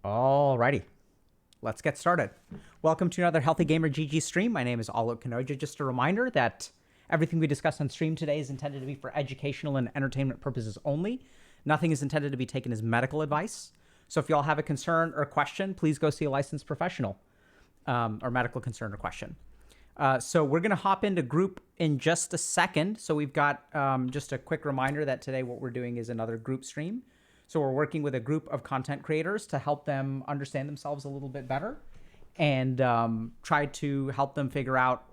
Alrighty, let's get started. Welcome to another Healthy Gamer GG stream. My name is Alok Kanoja. Just a reminder that everything we discuss on stream today is intended to be for educational and entertainment purposes only. Nothing is intended to be taken as medical advice. So if y'all have a concern or question, please go see a licensed professional or medical concern or question. So we're going to hop into group in just a second. So we've got just a quick reminder that today what we're doing is another group stream. So we're working with a group of content creators to help them understand themselves a little bit better and try to help them figure out,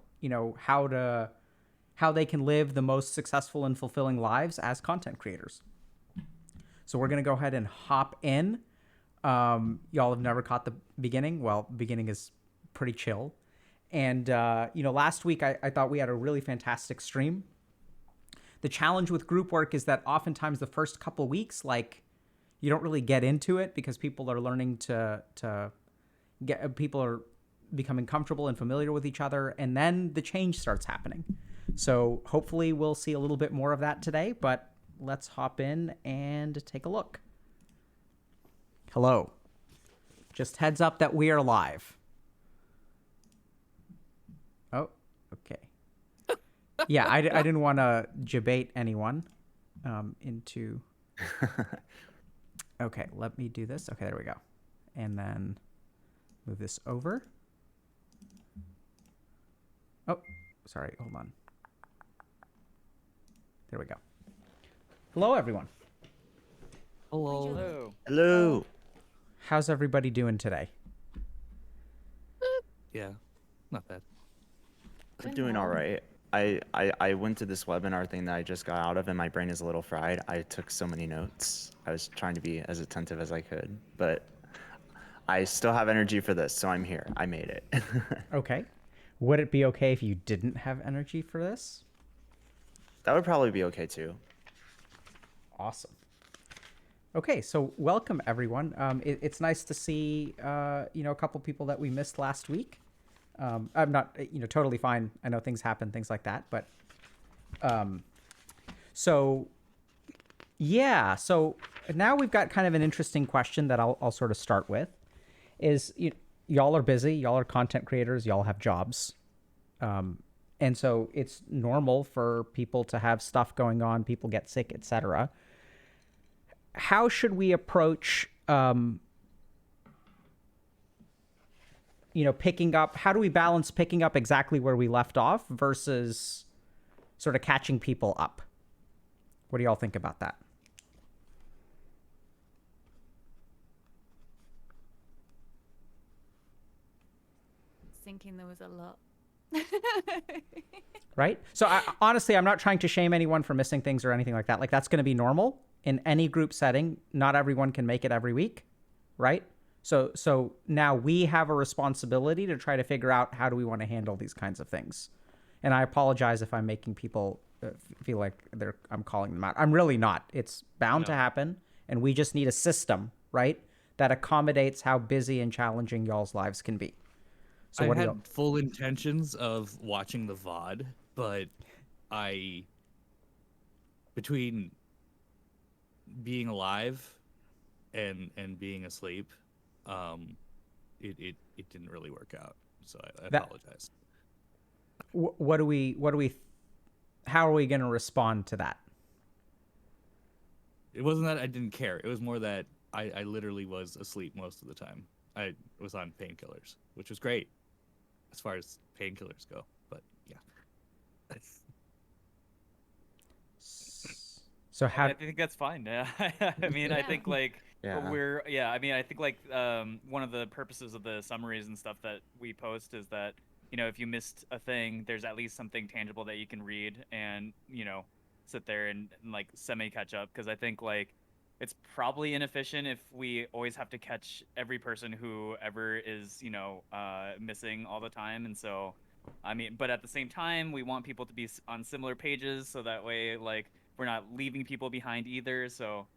how they can live the most successful and fulfilling lives as content creators. So we're going to go ahead and hop in. Y'all have never caught the beginning. Well, beginning is pretty chill. And, last week I thought we had a really fantastic stream. The challenge with group work is that oftentimes the first couple weeks, you don't really get into it because people are learning people are becoming comfortable and familiar with each other. And then the change starts happening. So hopefully we'll see a little bit more of that today, but let's hop in and take a look. Hello. Just heads up that we are live. Oh, okay. Yeah, I didn't want to debate anyone into... Okay, let me do this. Okay, there we go. And then move this over. Oh, sorry, hold on. There we go. Hello, everyone. Hello. Hello. How's everybody doing today? Yeah, not bad. We're doing all right. I went to this webinar thing that I just got out of, and my brain is a little fried. I took so many notes. I was trying to be as attentive as I could, but I still have energy for this, so I'm here. I made it. Okay. Would it be okay if you didn't have energy for this? That would probably be okay too. Awesome. Okay, so welcome everyone. It's nice to see a couple people that we missed last week. I'm not totally fine. I know things happen, things like that, but so now we've got kind of an interesting question that I'll sort of start with is y'all are busy, y'all are content creators, y'all have jobs. And so it's normal for people to have stuff going on, people get sick, etc. How should we approach picking up, how do we balance picking up exactly where we left off versus sort of catching people up? What do y'all think about that? Thinking there was a lot. Right? So honestly, I'm not trying to shame anyone for missing things or anything like that. Like that's going to be normal in any group setting. Not everyone can make it every week, right? So now we have a responsibility to try to figure out how do we want to handle these kinds of things. And I apologize if I'm making people feel like I'm calling them out. I'm really not. It's bound to happen. And we just need a system, right, that accommodates how busy and challenging y'all's lives can be. So I had full intentions of watching the VOD, but between being alive and being asleep, it didn't really work out. So I apologize. How are we going to respond to that? It wasn't that I didn't care. It was more that I literally was asleep most of the time. I was on painkillers, which was great as far as painkillers go. But yeah. So how? I think that's fine. Yeah. I mean, I think I think one of the purposes of the summaries and stuff that we post is that, if you missed a thing, there's at least something tangible that you can read and, sit there and like semi catch up. Cause I think it's probably inefficient if we always have to catch every person who ever is, missing all the time. And so, I mean, but at the same time, we want people to be on similar pages. So that way, we're not leaving people behind either. So,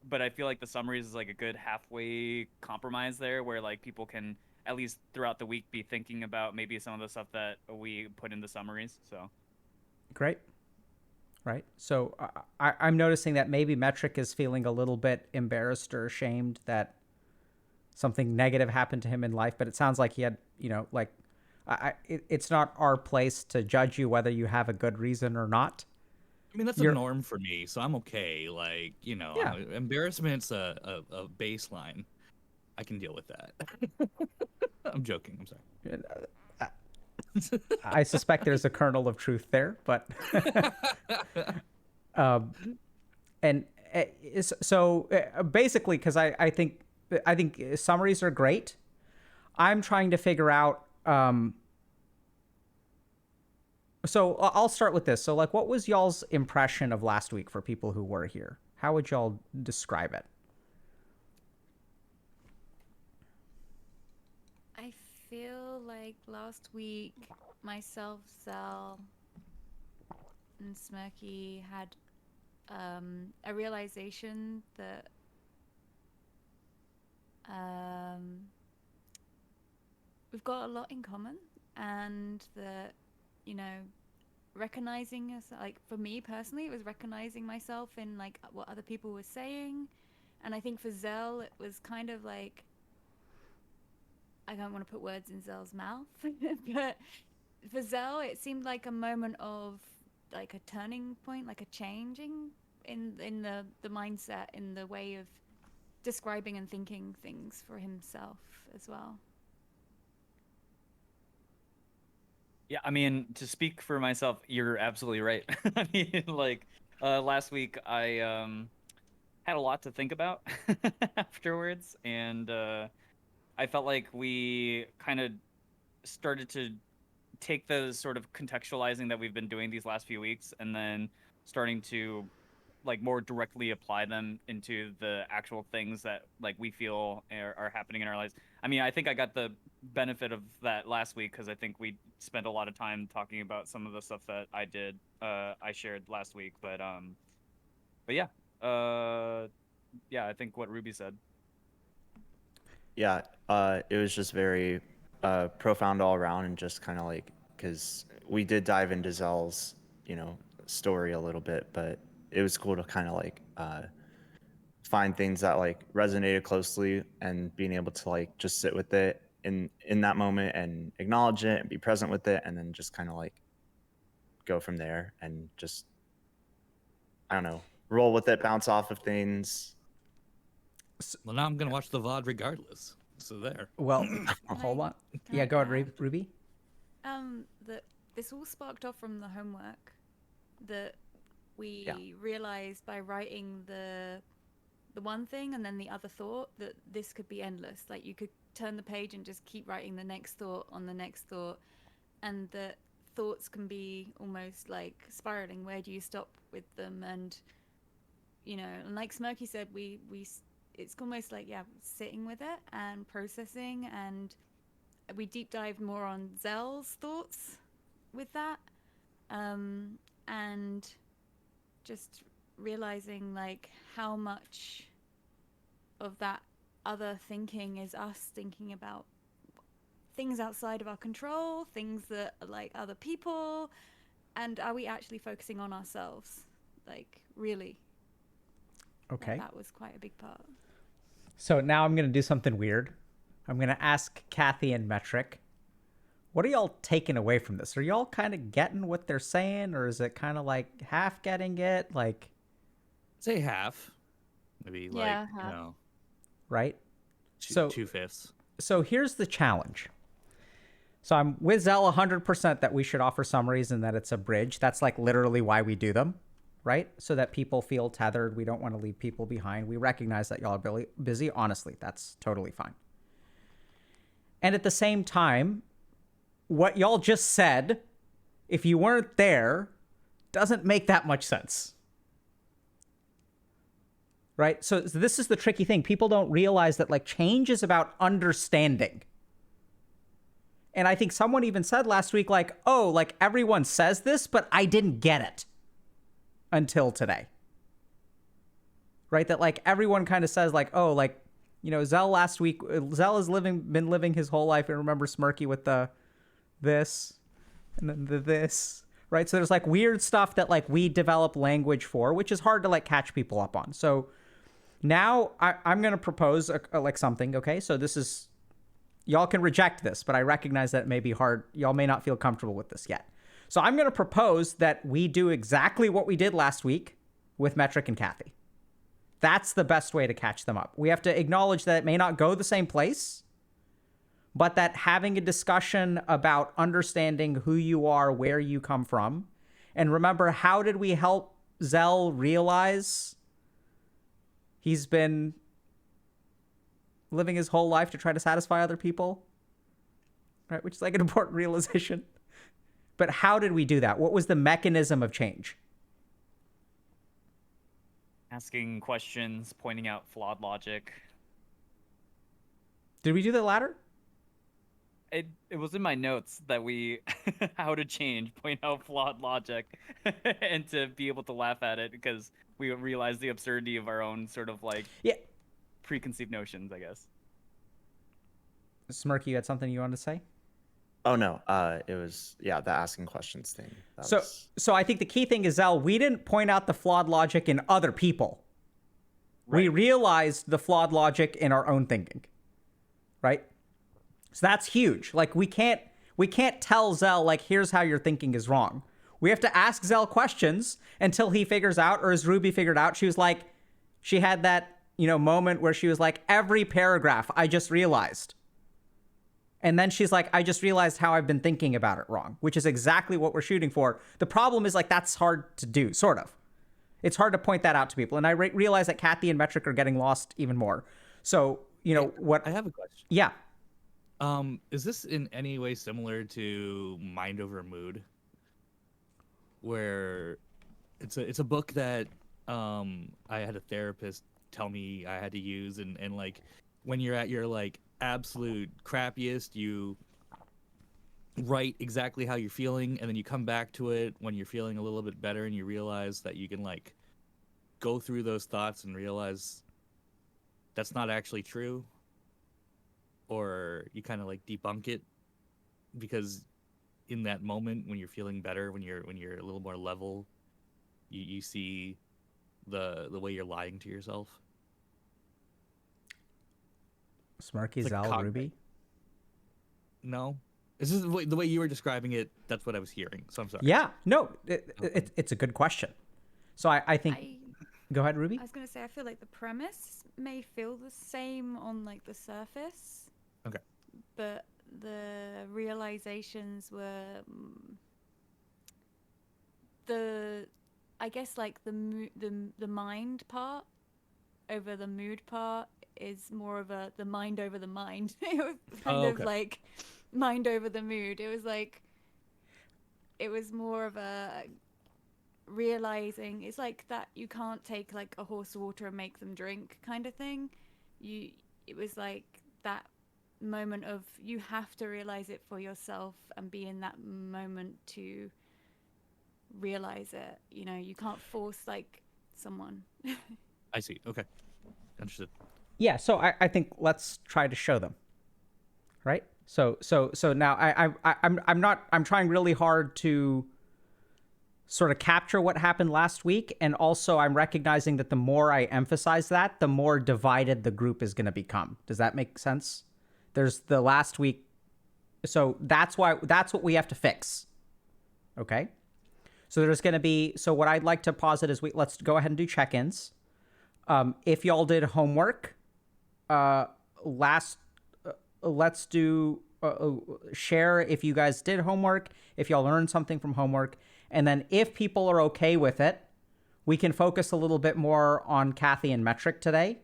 but I feel like the summaries is a good halfway compromise there where people can at least throughout the week be thinking about maybe some of the stuff that we put in the summaries. So Great. Right. So I'm noticing that maybe Metric is feeling a little bit embarrassed or ashamed that something negative happened to him in life, but it sounds like he had, like, it's not our place to judge you whether you have a good reason or not. I mean, that's a norm for me, so I'm okay. Like, Yeah. Embarrassment's a baseline. I can deal with that. I'm joking. I'm sorry. I suspect there's a kernel of truth there, but so basically, because I think summaries are great. I'm trying to figure out. So I'll start with this. So, like, what was y'all's impression of last week for people who were here? How would y'all describe it? I feel like last week, myself, Zell, and Smirky had a realization that we've got a lot in common, and that, recognizing us, like, for me personally, it was recognizing myself in, like, what other people were saying. And I think for Zell, it was kind of like, I don't want to put words in Zell's mouth, but for Zell, it seemed like a moment of, like, a turning point, like a changing in the mindset, in the way of describing and thinking things for himself as well. Yeah, I mean, to speak for myself, you're absolutely right. I mean, like, last week I had a lot to think about afterwards, and I felt like we kind of started to take those sort of contextualizing that we've been doing these last few weeks, and then starting to, like, more directly apply them into the actual things that, like, we feel are happening in our lives. I mean, I think I got the benefit of that last week because I think we spent a lot of time talking about some of the stuff that I shared last week. But yeah, I think what Ruby said. Yeah, it was just very profound all around, and just kind of like, because we did dive into Zell's, story a little bit, but it was cool to kind of like find things that like resonated closely, and being able to like just sit with it in that moment and acknowledge it and be present with it, and then just kind of like go from there and just, I don't know, roll with it, bounce off of things. Well, now I'm gonna watch the VOD regardless. So there. Well, hold on. Yeah, go ahead, Ruby. That this all sparked off from the homework that we realized by writing the one thing and then the other thought, that this could be endless. Like, you could turn the page and just keep writing the next thought on the next thought, and that thoughts can be almost like spiraling. Where do you stop with them? And and like Smirky said, we it's almost like, sitting with it and processing, and we deep dived more on Zell's thoughts with that, and just realizing, like, how much of that other thinking is us thinking about things outside of our control, things that are like other people, and are we actually focusing on ourselves, like, really? Okay. That was quite a big part. So now I'm going to do something weird. I'm going to ask Kathy and Metric, what are y'all taking away from this? Are y'all kind of getting what they're saying, or is it kind of like half getting it? Like, say half, maybe, like, half. Right? So 2/5. So here's the challenge. So I'm with Zell 100% that we should offer summaries and that it's a bridge. That's like literally why we do them, right? So that people feel tethered. We don't want to leave people behind. We recognize that y'all are really busy. Honestly, that's totally fine. And at the same time, what y'all just said, if you weren't there, doesn't make that much sense. Right? So this is the tricky thing. People don't realize that, like, change is about understanding. And I think someone even said last week, like, oh, like, everyone says this, but I didn't get it until today. Right? That, like, everyone kind of says, like, oh, like, Zell last week, Zell has been living his whole life. And remember Smirky with the this and then the this, right? So there's like weird stuff that, like, we develop language for, which is hard to, like, catch people up on. So Now I'm going to propose like something, okay? So this is, y'all can reject this, but I recognize that it may be hard. Y'all may not feel comfortable with this yet. So I'm going to propose that we do exactly what we did last week with Metric and Kathy. That's the best way to catch them up. We have to acknowledge that it may not go the same place, but that having a discussion about understanding who you are, where you come from, and remember, how did we help Zell realize he's been living his whole life to try to satisfy other people, right? Which is like an important realization. But how did we do that? What was the mechanism of change? Asking questions, pointing out flawed logic. Did we do the latter? It was in my notes that we how to change, point out flawed logic, and to be able to laugh at it because we realized the absurdity of our own sort of like preconceived notions, I guess. Smirky, you had something you wanted to say? Oh no, it was the asking questions thing. So I think the key thing is, Zell, we didn't point out the flawed logic in other people. Right. We realized the flawed logic in our own thinking, right? So that's huge. Like we can't tell Zell like, here's how your thinking is wrong. We have to ask Zell questions until he figures out, or as Ruby figured out, she had that, moment where she was like, every paragraph I just realized. And then she's like, I just realized how I've been thinking about it wrong, which is exactly what we're shooting for. The problem is like, that's hard to do, sort of. It's hard to point that out to people. And I realize that Kathy and Metric are getting lost even more. So, what... I have a question. Yeah. Is this in any way similar to Mind Over Mood? Where it's a book that I had a therapist tell me I had to use, and like when you're at your like absolute crappiest, you write exactly how you're feeling, and then you come back to it when you're feeling a little bit better, and you realize that you can like go through those thoughts and realize that's not actually true, or you kind of like debunk it because in that moment when you're feeling better, when you're a little more level, you see the way you're lying to yourself. Smarky, Zell, Ruby? No. This is the way you were describing it. That's what I was hearing. So I'm sorry. Yeah. No, it's a good question. So I think... Go ahead, Ruby. I was going to say, I feel like the premise may feel the same on like the surface. Okay. But the realizations were I guess like the mind part over the mood part is more of the mind over the mind. It was kind of like mind over the mood. It was more of a realizing, it's like that you can't take like a horse to water and make them drink kind of thing. It was like that moment of you have to realize it for yourself and be in that moment to realize it. You can't force like someone. I see. Okay. Understood. Yeah, so I think let's try to show them. Right? So now I'm trying really hard to sort of capture what happened last week, and also I'm recognizing that the more I emphasize that, the more divided the group is going to become. Does that make sense? There's the last week, so that's what we have to fix. Okay? So there's going to be, so what I'd like to posit is let's go ahead and do check-ins. If y'all did homework, let's do share if you guys did homework, if y'all learned something from homework, and then if people are okay with it, we can focus a little bit more on Kathy and Metric today.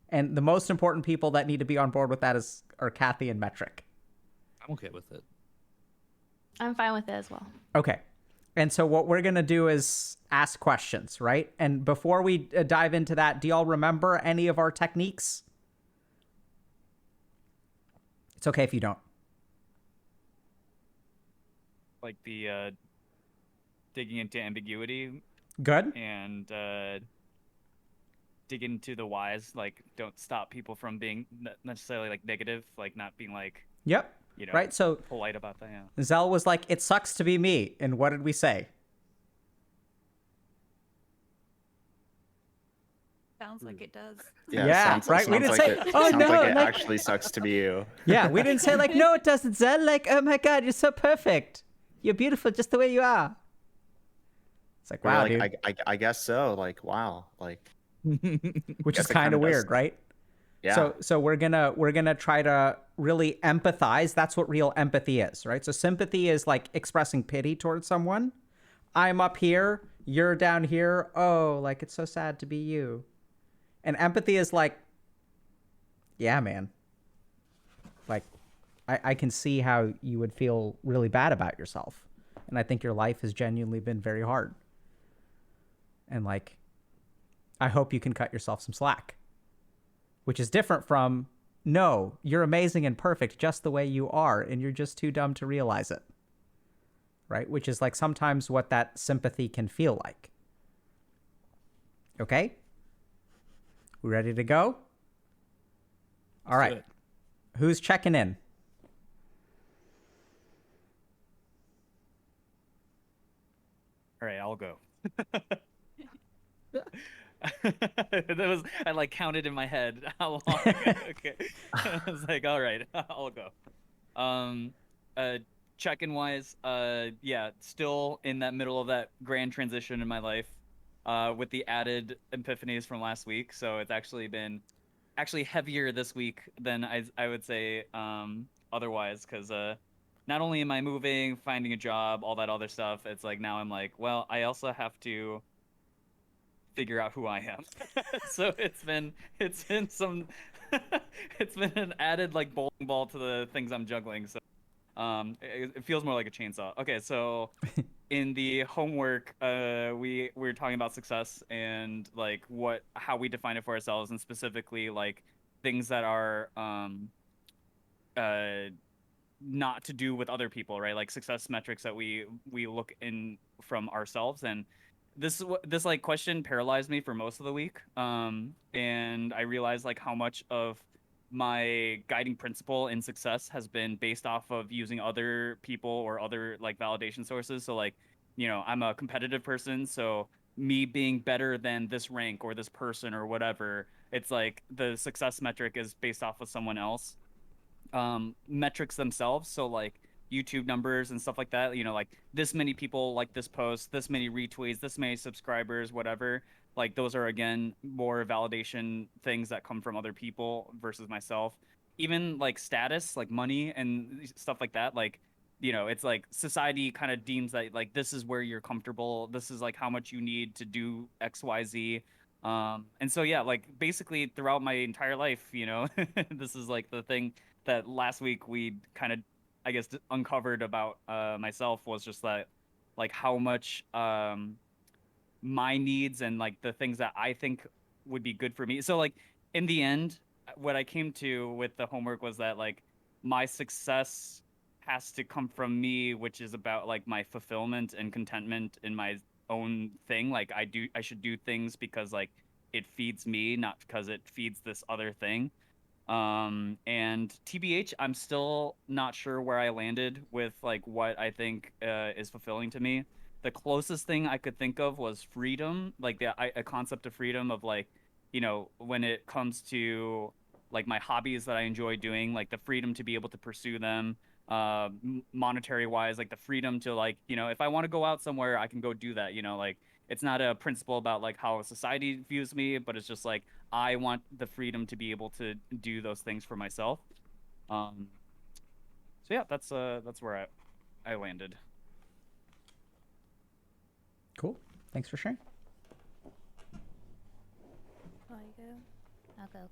And the most important people that need to be on board with that are Kathy and Metric. I'm okay with it. I'm fine with it as well. Okay. And so what we're going to do is ask questions, right? And before we dive into that, do y'all remember any of our techniques? It's okay if you don't. Like the digging into ambiguity. Good. And dig into the whys, like don't stop people from being necessarily like negative, like not being like, yep. Right. So polite about that. Yeah. Zell was like, it sucks to be me. And what did we say? Sounds like it does. Yeah, right? We didn't like say, it, "Oh, sounds no," like it like- actually sucks to be you. Yeah, we didn't say like, no, it doesn't, Zen. Like, oh my God, you're so perfect. You're beautiful just the way you are. It's like, We're wow, like, dude. I guess so. Like, wow. Like, Which is guess it kind kinda of does weird, suck. right? yeah. So we're gonna try to really empathize. That's what real empathy is, right? So sympathy is like expressing pity towards someone. I'm up here, you're down here. Oh, like it's so sad to be you. And empathy is like, yeah, man. Like, I can see how you would feel really bad about yourself. And I think your life has genuinely been very hard. And like, I hope you can cut yourself some slack. Which is different from, no, you're amazing and perfect just the way you are, and you're just too dumb to realize it. Right? Which is like sometimes what that sympathy can feel like. Okay? We ready to go? All right. Good. Who's checking in? All right, I'll go. That was I like counted in my head how long. Okay, I was like, all right, I'll go. Um, check-in wise, yeah, still in that middle of that grand transition in my life, with the added epiphanies from last week. So it's actually been heavier this week than I would say otherwise, because not only am I moving, finding a job, all that other stuff, it's like now I'm like, well, I also have to figure out who I am. So it's been some it's been an added like bowling ball to the things I'm juggling. So it feels more like a chainsaw. Okay, so in the homework, we were talking about success and like how we define it for ourselves, and specifically like things that are uh not to do with other people, right? Like success metrics that we look in from ourselves. And this like question paralyzed me for most of the week. And I realized like how much of my guiding principle in success has been based off of using other people or other like validation sources. So like, I'm a competitive person, so me being better than this rank or this person or whatever, it's like the success metric is based off of someone else metrics themselves. So like YouTube numbers and stuff like that, like this many people like this post, this many retweets, this many subscribers, whatever. Like those are again more validation things that come from other people versus myself. Even like status, like money and stuff like that, like it's like society kind of deems that like this is where you're comfortable, this is like how much you need to do XYZ. And so yeah, like basically throughout my entire life, this is like the thing that last week we kind of, I guess, uncovered about myself, was just that, like, how much my needs and like the things that I think would be good for me. So like in the end, what I came to with the homework was that like my success has to come from me, which is about like my fulfillment and contentment in my own thing. Like I should do things because like it feeds me, not because it feeds this other thing. And TBH, I'm still not sure where I landed with like what I think is fulfilling to me. The closest thing I could think of was freedom, like a concept of freedom of like, when it comes to like my hobbies that I enjoy doing, like the freedom to be able to pursue them, monetary wise, like the freedom to like, if I want to go out somewhere, I can go do that. Like it's not a principle about like how society views me, but it's just like I want the freedom to be able to do those things for myself. So yeah, that's where I landed. Cool. Thanks for sharing. Oh, you go. I'll go.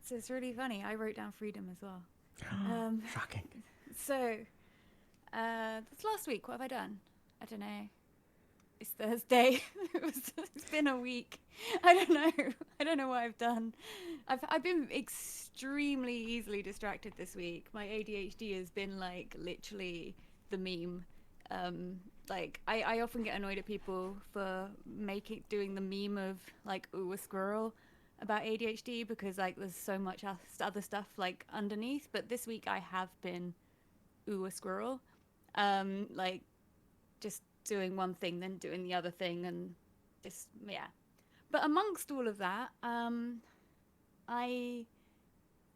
So it's really funny. I wrote down freedom as well. Shocking. So, this last week, what have I done? I don't know. It's Thursday. It's been a week. I don't know. I don't know what I've done. I've been extremely easily distracted this week. My ADHD has been like literally the meme. Like I often get annoyed at people for doing the meme of like, ooh, a squirrel about ADHD, because like there's so much other stuff like underneath. But this week I have been ooh, a squirrel. Like just doing one thing, then doing the other thing, and just, yeah. But amongst all of that, I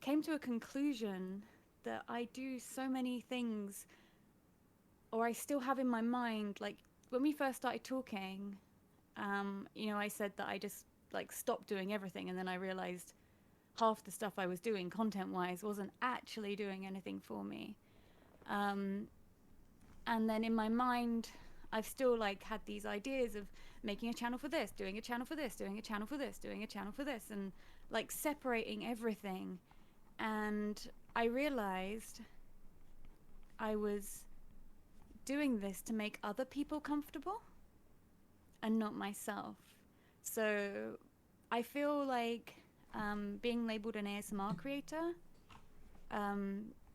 came to a conclusion that I do so many things, or I still have in my mind, like when we first started talking, you know, I said that I just like stopped doing everything, and then I realized half the stuff I was doing content-wise wasn't actually doing anything for me. And then in my mind, I've still like had these ideas of making a channel for this, doing a channel for this, doing a channel for this, doing a channel for this, and like separating everything. And I realized I was doing this to make other people comfortable and not myself. So I feel like being labeled an ASMR creator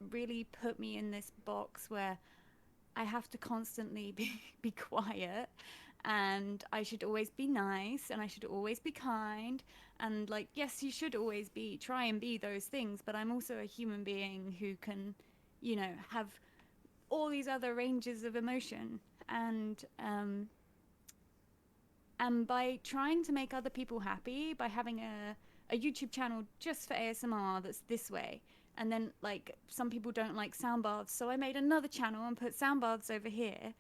really put me in this box where I have to constantly be quiet, and I should always be nice, and I should always be kind, and like, yes, you should always try and be those things, but I'm also a human being who can, you know, have all these other ranges of emotion, and by trying to make other people happy, by having a YouTube channel just for ASMR that's this way, and then like some people don't like sound baths, so I made another channel and put sound baths over here.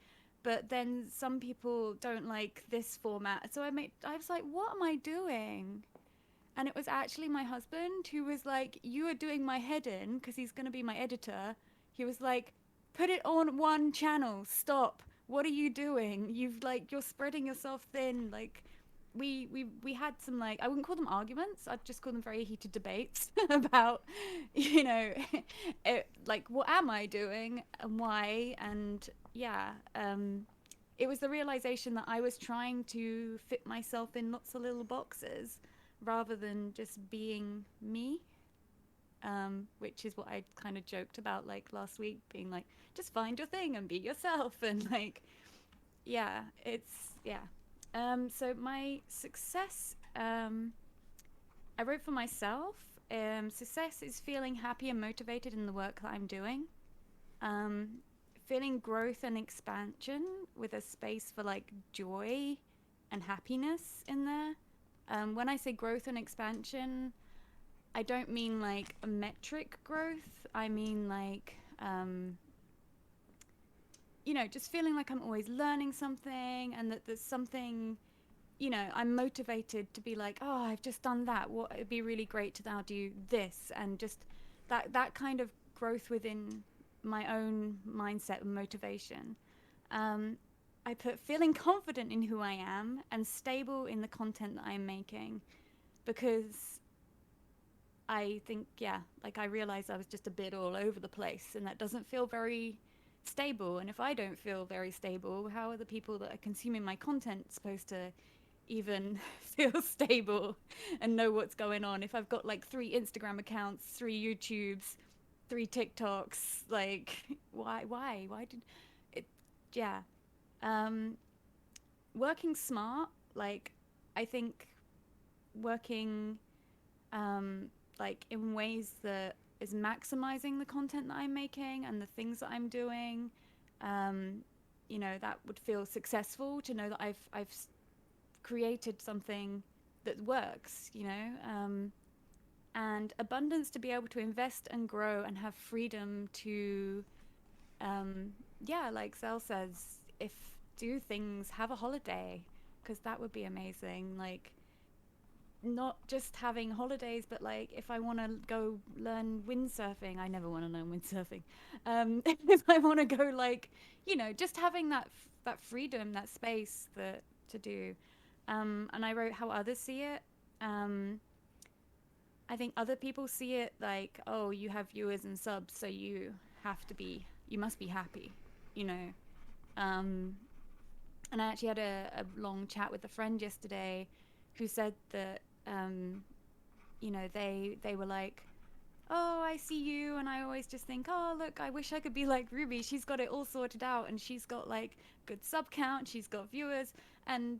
But then some people don't like this format, so I was like, what am I doing? And it was actually my husband who was like, you are doing my head in, because he's going to be my editor. He was like, put it on one channel, stop, what are you doing? You're spreading yourself thin. Like, we had some, like, I wouldn't call them arguments, I'd just call them very heated debates about, you know, like, what am I doing and why? And yeah, it was the realization that I was trying to fit myself in lots of little boxes rather than just being me, which is what I kind of joked about like last week, being like, just find your thing and be yourself. And like, yeah, so my success, I wrote for myself. Success is feeling happy and motivated in the work that I'm doing. Feeling growth and expansion with a space for like joy and happiness in there. When I say growth and expansion, I don't mean like a metric growth. I mean like, you know, just feeling like I'm always learning something, and that there's something, you know, I'm motivated to be like, oh, I've just done that. It'd be really great to now do this, and just that kind of growth within my own mindset and motivation. I put feeling confident in who I am and stable in the content that I'm making, because I think, yeah, like I realized I was just a bit all over the place, and that doesn't feel very stable. And if I don't feel very stable, how are the people that are consuming my content supposed to even feel stable and know what's going on? If I've got like 3 Instagram accounts, 3 YouTubes, 3 TikToks, like why did it? Yeah. Working smart, like I think working like in ways that is maximizing the content that I'm making and the things that I'm doing, you know, that would feel successful to know that I've created something that works, you know, and abundance to be able to invest and grow and have freedom to, yeah, like Zell says, if do things, have a holiday, because that would be amazing. Like, not just having holidays, but like if I want to go learn windsurfing, I never want to learn windsurfing. If I want to go, like, you know, just having that freedom, that space to do. And I wrote how others see it. I think other people see it like, oh, you have viewers and subs, so you must be happy, you know. And I actually had a long chat with a friend yesterday who said that, you know, they were like, oh, I see you, and I always just think, oh, look, I wish I could be like Ruby. She's got it all sorted out, and she's got like good sub count, she's got viewers, and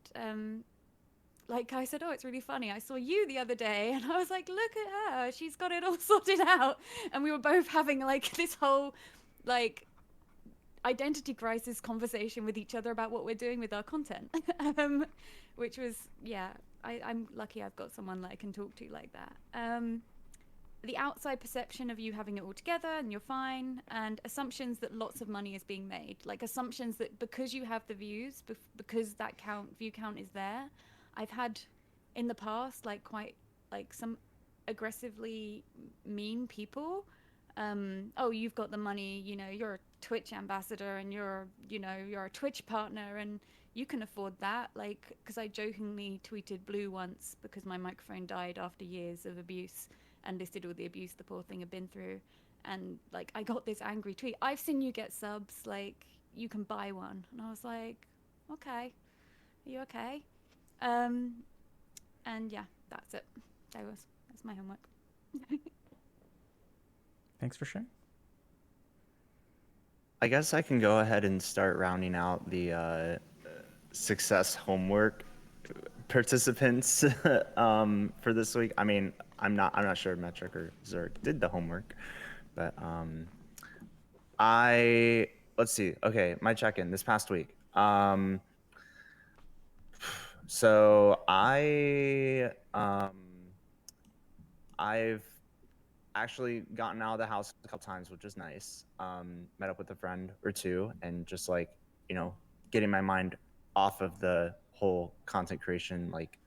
like I said, oh, it's really funny, I saw you the other day, and I was like, look at her, she's got it all sorted out. And we were both having like this whole like identity crisis conversation with each other about what we're doing with our content, which was, yeah, I'm lucky I've got someone that I can talk to like that. The outside perception of you having it all together and you're fine, and assumptions that lots of money is being made, like assumptions that because you have the views, because that view count is there. I've had in the past like quite like some aggressively mean people. Oh, you've got the money, you know, you're a Twitch ambassador and you're a Twitch partner and you can afford that. Like, because I jokingly tweeted Blue once because my microphone died after years of abuse and listed all the abuse the poor thing had been through. And like, I got this angry tweet, I've seen you get subs, like, you can buy one. And I was like, okay, are you okay? And yeah, that's it. That's my homework. Thanks for sharing. I guess I can go ahead and start rounding out the success homework participants for this week. I mean, I'm not sure Metric or Zerk did the homework, but let's see. Okay, my check-in this past week. So I've actually gotten out of the house a couple times, which is nice. Met up with a friend or two and just like, you know, getting my mind off of the whole content creation like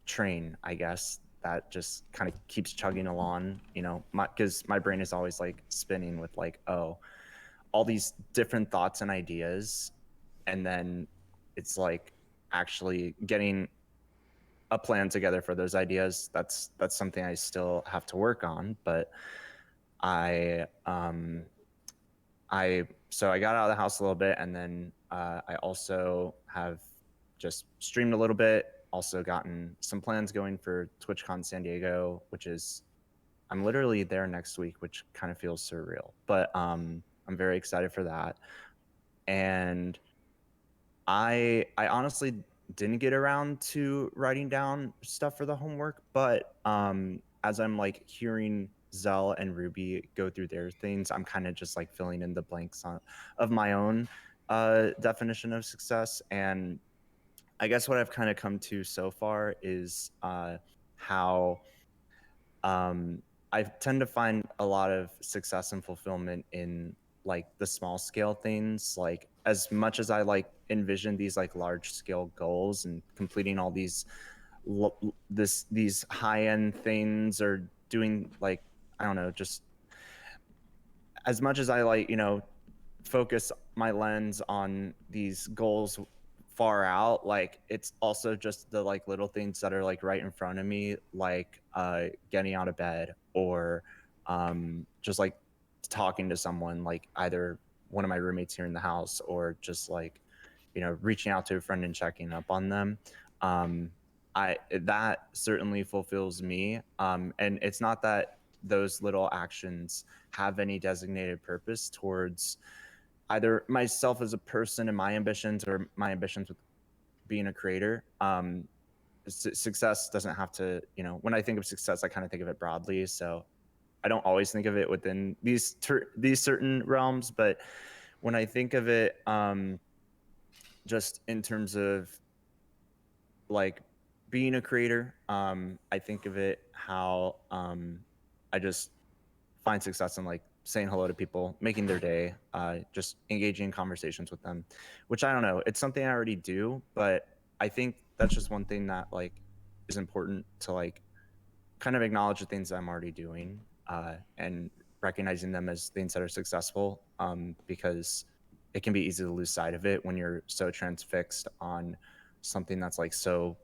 train, I guess, that just kind of keeps chugging along, you know, because my brain is always like spinning with like, oh, all these different thoughts and ideas. And then it's like actually getting a plan together for those ideas. That's something I still have to work on, but so I got out of the house a little bit, and then I also have just streamed a little bit. Also gotten some plans going for TwitchCon San Diego, which is I'm literally there next week, which kind of feels surreal, but I'm very excited for that. And I honestly didn't get around to writing down stuff for the homework, but as I'm like hearing Zell and Ruby go through their things, I'm kind of just like filling in the blanks of my own definition of success. And I guess what I've kind of come to so far is how I tend to find a lot of success and fulfillment in like the small scale things. Like as much as I like envision these like large scale goals and completing all these these high end things or doing like I don't know, just as much as I like, you know, focus my lens on these goals far out, like it's also just the like little things that are like right in front of me, like getting out of bed or just like talking to someone, like either one of my roommates here in the house or just like, you know, reaching out to a friend and checking up on them. That certainly fulfills me, and it's not that those little actions have any designated purpose towards either myself as a person and my ambitions or my ambitions with being a creator. Success doesn't have to, you know, when I think of success, I kind of think of it broadly. So I don't always think of it within these certain realms, but when I think of it, just in terms of like being a creator, I think of it how I just find success in like saying hello to people, making their day, just engaging in conversations with them, which I don't know, it's something I already do, but I think that's just one thing that like is important to like kind of acknowledge the things that I'm already doing and recognizing them as things that are successful, because it can be easy to lose sight of it when you're so transfixed on something that's like so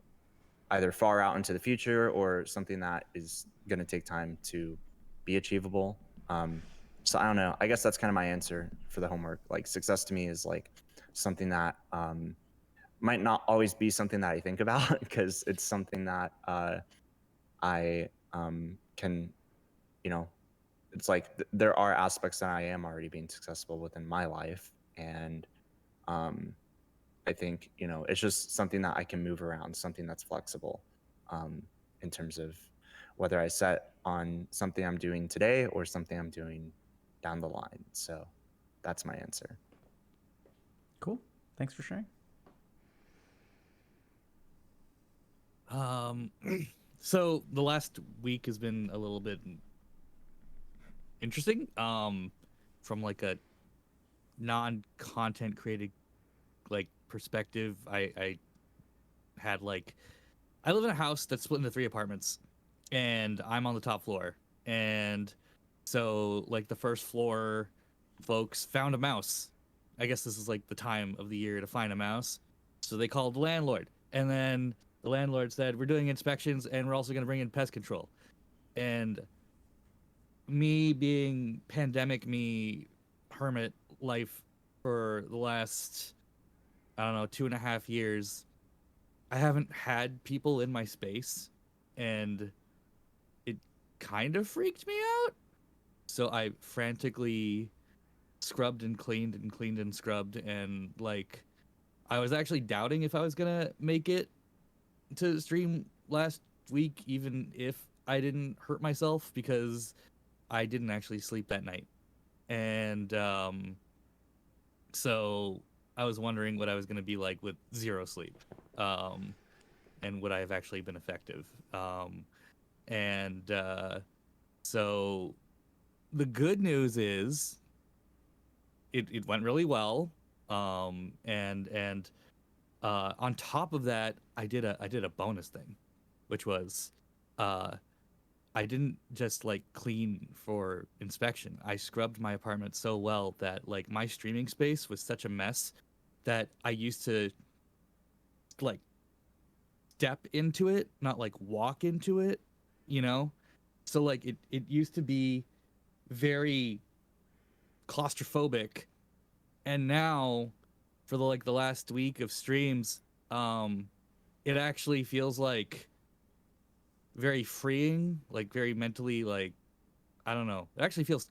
either far out into the future or something that is going to take time to be achievable. So I don't know. I guess that's kind of my answer for the homework. Like success to me is like something that might not always be something that I think about because it's something that I can, you know, it's like there are aspects that I am already being successful within my life. And I think, you know, it's just something that I can move around, something that's flexible in terms of whether I set on something I'm doing today or something I'm doing down the line. So that's my answer. Cool. Thanks for sharing. So the last week has been a little bit interesting. From like a non-content created like perspective, I had like I live in a house that's split into 3 apartments, and I'm on the top floor. And so like the first floor folks found a mouse. I guess this is like the time of the year to find a mouse. So they called the landlord, and then the landlord said, "We're doing inspections, and we're also going to bring in pest control." And me being pandemic me hermit life for the last, I don't know, 2.5 years, I haven't had people in my space, and it kind of freaked me out. So I frantically scrubbed and cleaned and cleaned and scrubbed, and like I was actually doubting if I was gonna make it to stream last week, even if I didn't hurt myself, because I didn't actually sleep that night. And so I was wondering what I was gonna be like with 0 sleep. And would I have actually been effective? And so the good news is it went really well. And on top of that, I did a bonus thing, which was I didn't just like clean for inspection. I scrubbed my apartment so well that like my streaming space was such a mess that I used to like step into it, not like walk into it, you know? So like it used to be very claustrophobic, and now for the last week of streams, it actually feels like very freeing, like very mentally, like I don't know. It actually feels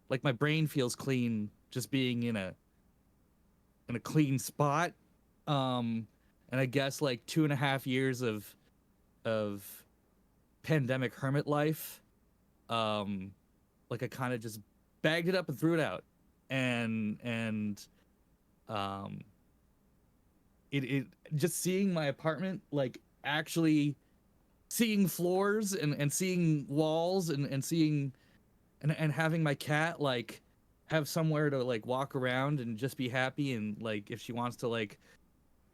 like my brain feels clean just being in a clean spot. And I guess like 2.5 years of pandemic hermit life, like I kind of just bagged it up and threw it out, and um, it just seeing my apartment, like actually seeing floors and seeing walls and seeing and having my cat like have somewhere to like walk around and just be happy, and like if she wants to like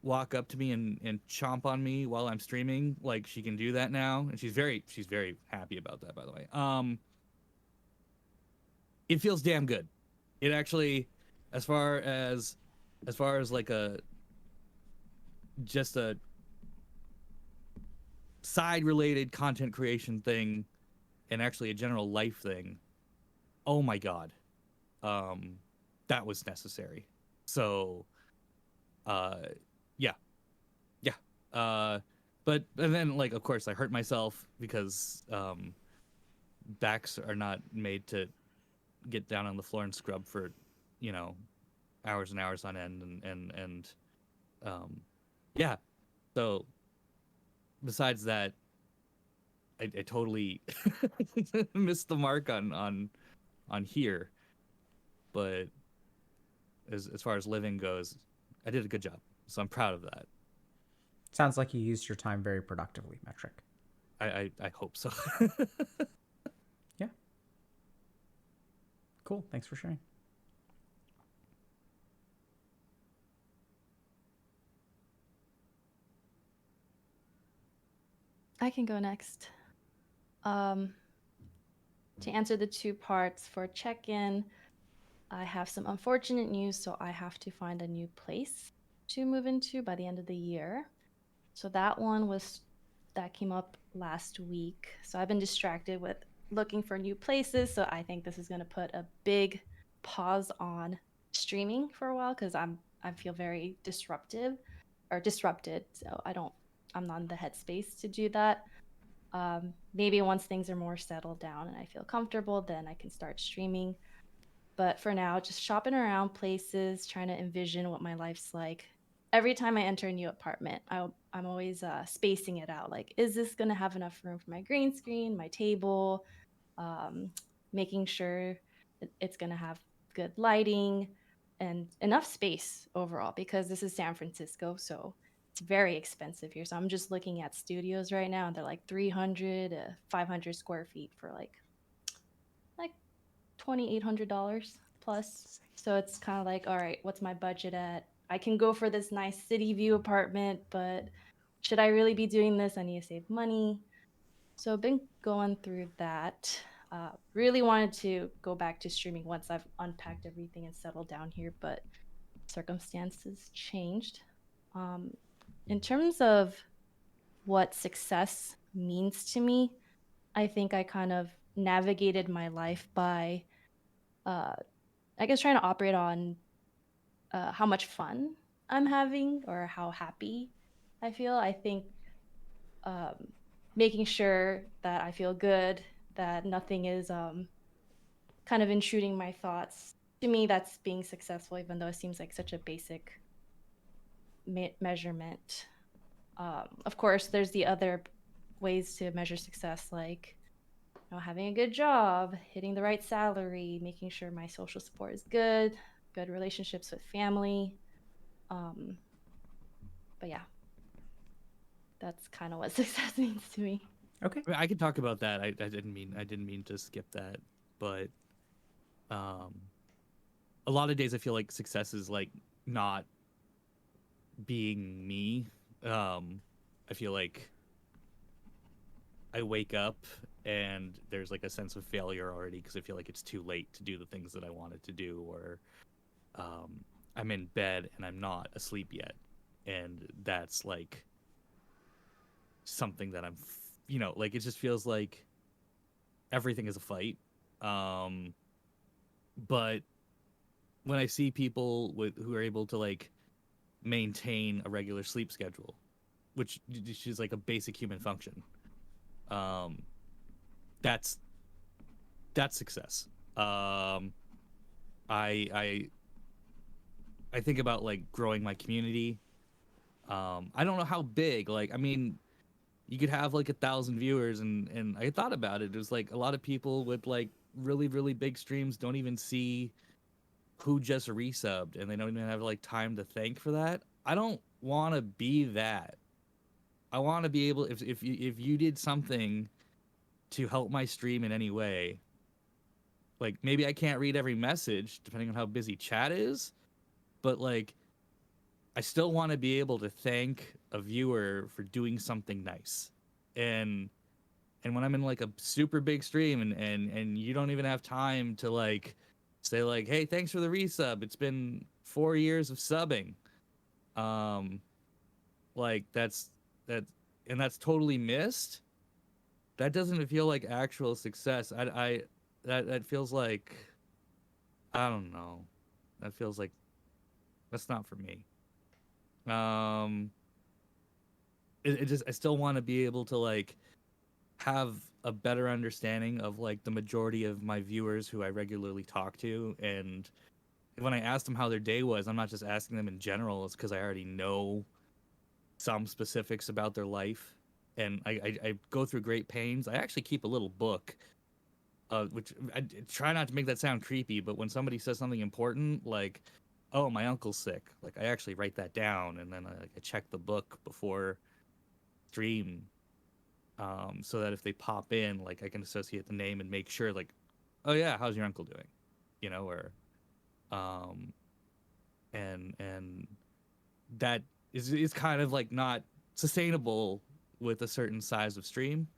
walk up to me and chomp on me while I'm streaming, like she can do that now, and she's very happy about that, by the way. It feels damn good. It actually, as far as like a just a side related content creation thing and actually a general life thing, oh my god, that was necessary. So yeah, yeah. But and then like of course I hurt myself because backs are not made to get down on the floor and scrub for, you know, hours and hours on end, and yeah. So besides that, I totally missed the mark on here, but as far as living goes, I did a good job. So I'm proud of that. Sounds like you used your time very productively, Metric. I hope so. Yeah. Cool. Thanks for sharing. I can go next. To answer the 2 parts for check-in, I have some unfortunate news, so I have to find a new place to move into by the end of the year. So that came up last week. So I've been distracted with looking for new places. So I think this is going to put a big pause on streaming for a while because I feel very disrupted. So I'm not in the headspace to do that. Maybe once things are more settled down and I feel comfortable, then I can start streaming. But for now, just shopping around places, trying to envision what my life's like. Every time I enter a new apartment, I'm always spacing it out. Like, is this going to have enough room for my green screen, my table? Making sure it's going to have good lighting, and enough space overall, because this is San Francisco, so it's very expensive here. So I'm just looking at studios right now, and they're like 300 to 500 square feet for like $2,800 plus. So it's kind of like, all right, what's my budget at? I can go for this nice city view apartment, but should I really be doing this? I need to save money. So I've been going through that. Really wanted to go back to streaming once I've unpacked everything and settled down here, but circumstances changed. Um, in terms of what success means to me, I think I kind of navigated my life by, I guess, trying to operate on how much fun I'm having or how happy I feel. I think um, making sure that I feel good, that nothing is kind of intruding my thoughts. To me, that's being successful, even though it seems like such a basic measurement. Of course, there's the other ways to measure success, like having a good job, hitting the right salary, making sure my social support is good relationships with family. But yeah, that's kind of what success means to me. Okay. I mean, I could talk about that. I didn't mean to skip that, but a lot of days I feel like success is like not being me. I feel like I wake up and there's like a sense of failure already because I feel like it's too late to do the things that I wanted to do, or I'm in bed and I'm not asleep yet, and that's like something that like it just feels like everything is a fight. But when I see people who are able to like maintain a regular sleep schedule, which is like a basic human function, that's success. I think about like growing my community. I don't know how big. Like, I mean, you could have like 1,000 viewers, and I thought about it. It was like a lot of people with like really big streams don't even see who just resubbed, and they don't even have like time to thank for that. I don't want to be that. I want to be able, if you did something to help my stream in any way, like maybe I can't read every message depending on how busy chat is, but like I still want to be able to thank a viewer for doing something nice. And when I'm in like a super big stream and you don't even have time to like say like, hey, thanks for the resub, it's been 4 years of subbing, like that's and that's totally missed. That doesn't feel like actual success. That feels like, I don't know, that feels like that's not for me. It just, I still want to be able to like have a better understanding of like the majority of my viewers who I regularly talk to, and when I ask them how their day was, I'm not just asking them in general. It's because I already know some specifics about their life, and I go through great pains. I actually keep a little book, which I try not to make that sound creepy, but when somebody says something important, like, oh, my uncle's sick, like I actually write that down, and then I check the book before stream, so that if they pop in, like I can associate the name and make sure, like, oh yeah, how's your uncle doing, or and that is kind of like not sustainable with a certain size of stream.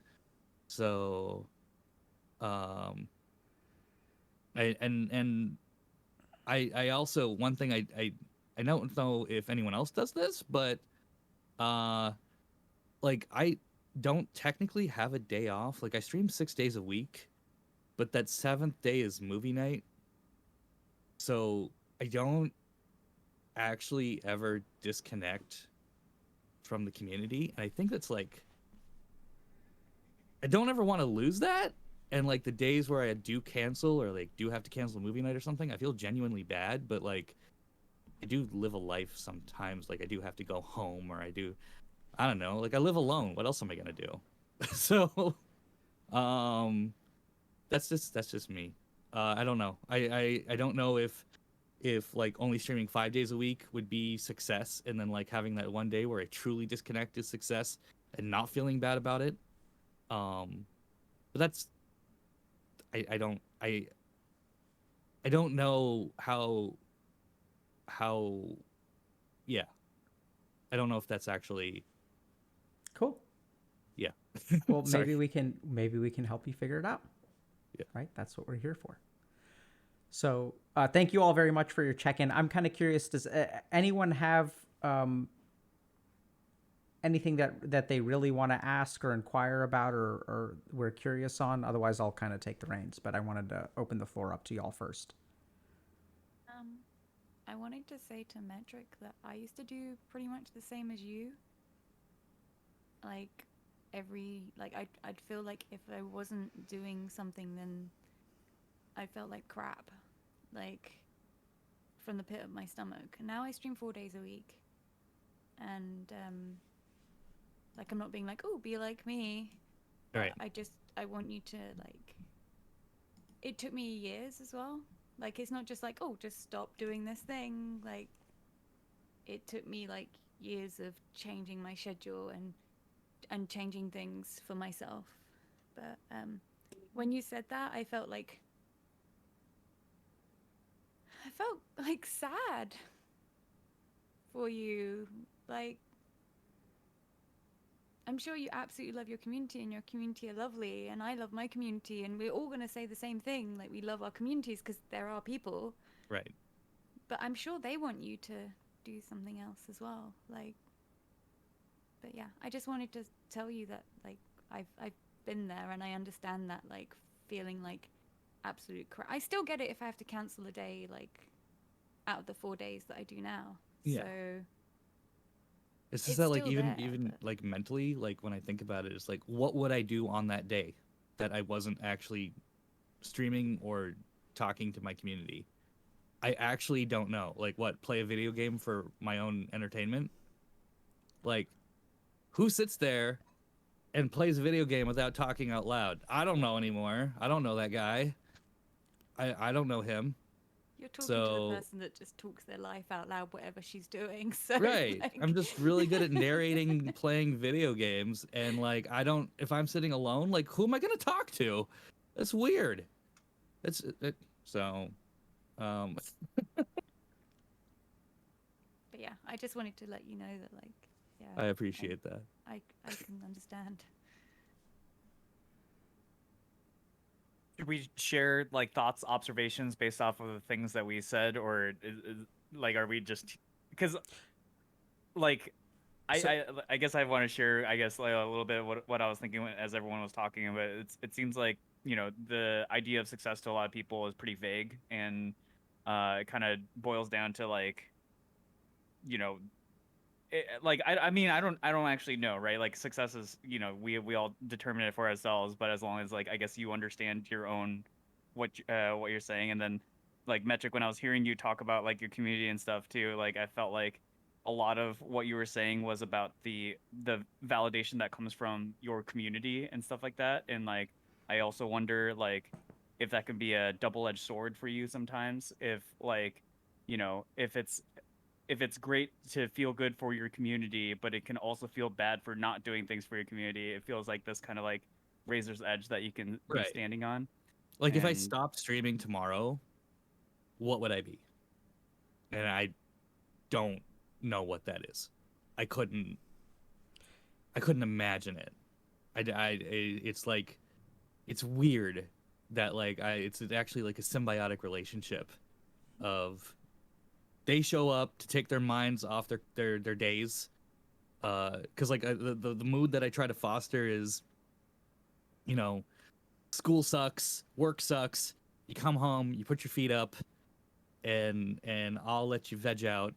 So I also, one thing I don't know if anyone else does this, but like I don't technically have a day off. Like I stream 6 days a week, but that 7th day is movie night. So I don't actually ever disconnect from the community. And I think that's like, I don't ever want to lose that. And like the days where I do cancel or like do have to cancel a movie night or something, I feel genuinely bad. But like I do live a life sometimes. Like I do have to go home, or I don't know, like I live alone. What else am I gonna do? So that's just me. I don't know. I don't know if like only streaming 5 days a week would be success, and then like having that one day where I truly disconnect is success, and not feeling bad about it. But that's I don't know how yeah, I don't know if that's actually Cool. yeah. Well, Sorry. maybe we can help you figure it out. Yeah. Right. That's what we're here for. So thank you all very much for your check-in. I'm kind of curious. Does anyone have anything that they really want to ask or inquire about or we're curious on? Otherwise, I'll kind of take the reins. But I wanted to open the floor up to y'all first. I wanted to say to Metric that I used to do pretty much the same as you. Like I'd feel like if I wasn't doing something, then I felt like crap, like from the pit of my stomach. Now I stream 4 days a week, and like I'm not being like, oh, be like me. Right. I want you to like. It took me years as well. Like it's not just like, oh, just stop doing this thing. Like it took me like years of changing my schedule and changing things for myself. But when you said that, I felt like sad for you. Like I'm sure you absolutely love your community, and your community are lovely, and I love my community, and we're all going to say the same thing, like we love our communities because there are people. Right. But I'm sure they want you to do something else as well. Like, but yeah, I just wanted to tell you that like I've been there, and I understand that like feeling like absolute crap. I still get it if I have to cancel a day like out of the 4 days that I do now. Yeah. So It's just it's that like still there, even but... like mentally, like when I think about it, it's like what would I do on that day that I wasn't actually streaming or talking to my community? I actually don't know. Like what, play a video game for my own entertainment? Like who sits there and plays a video game without talking out loud? I don't know anymore. I don't know that guy. I don't know him. You're talking to the So person that just talks their life out loud, whatever she's doing. So right. like... I'm just really good at narrating playing video games, and like I don't, if I'm sitting alone, like who am I gonna talk to? That's weird. It's it, so But yeah, I just wanted to let you know that like yeah, I appreciate that. I can understand. Should we share like thoughts, observations based off of the things that we said, or like are we just because like I guess I want to share I guess like a little bit of what I was thinking as everyone was talking about. It seems like the idea of success to a lot of people is pretty vague, and it kind of boils down to like you know like I mean I don't actually know, right? Like success is we all determine it for ourselves, but as long as like I guess you understand your own what you're saying. And then like Metric, when I was hearing you talk about like your community and stuff too, like I felt like a lot of what you were saying was about the validation that comes from your community and stuff like that. And like I also wonder like if that can be a double-edged sword for you sometimes, if like if it's great to feel good for your community, but it can also feel bad for not doing things for your community. It feels like this kind of like razor's edge that you can be Right. standing on. Like if I stopped streaming tomorrow, what would I be? And I don't know what that is. I couldn't imagine it. It's like, it's weird that like it's actually like a symbiotic relationship of they show up to take their minds off their days, because like the mood that I try to foster is, school sucks, work sucks, you come home, you put your feet up, and I'll let you veg out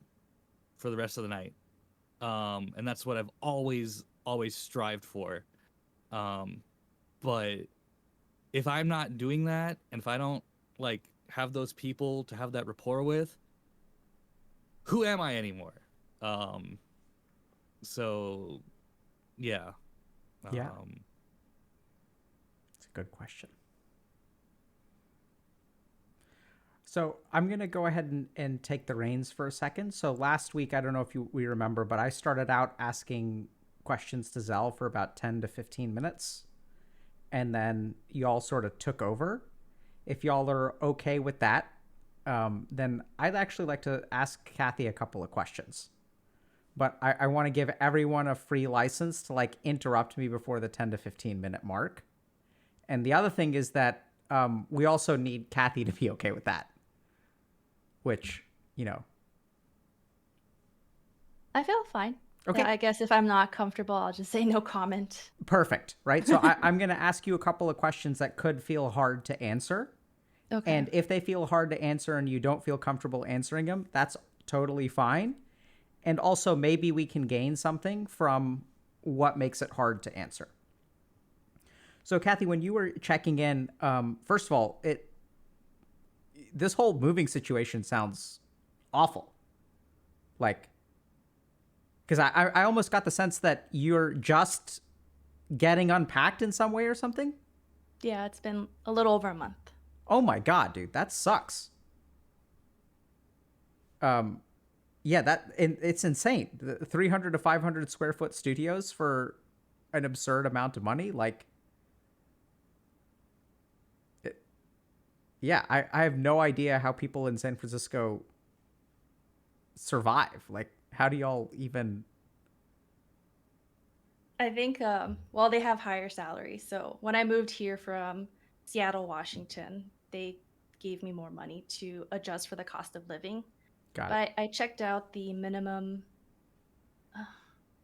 for the rest of the night. And that's what I've always strived for. But if I'm not doing that, and if I don't like have those people to have that rapport with, who am I anymore? So yeah. Yeah. It's a good question. So I'm going to go ahead and take the reins for a second. So last week, I don't know if we remember, but I started out asking questions to Zell for about 10 to 15 minutes. And then y'all sort of took over. If y'all are okay with that, then I'd actually like to ask Kathy a couple of questions. But I want to give everyone a free license to like interrupt me before the 10 to 15 minute mark. And the other thing is that we also need Kathy to be okay with that. Which, you know. I feel fine. Okay. I guess if I'm not comfortable, I'll just say no comment. Perfect. Right. So I'm going to ask you a couple of questions that could feel hard to answer. Okay. And if they feel hard to answer and you don't feel comfortable answering them, that's totally fine. And also, maybe we can gain something from what makes it hard to answer. So, Kathy, when you were checking in, first of all, this whole moving situation sounds awful. Like, because I almost got the sense that you're just getting unpacked in some way or something. Yeah, it's been a little over a month. Oh my God, dude, that sucks. Yeah, it's insane. The 300 to 500 square foot studios for an absurd amount of money. Like, yeah, I have no idea how people in San Francisco survive. Like, how do y'all even? I think, well, they have higher salaries. So when I moved here from Seattle, Washington, they gave me more money to adjust for the cost of living. Got it. But I checked out the minimum,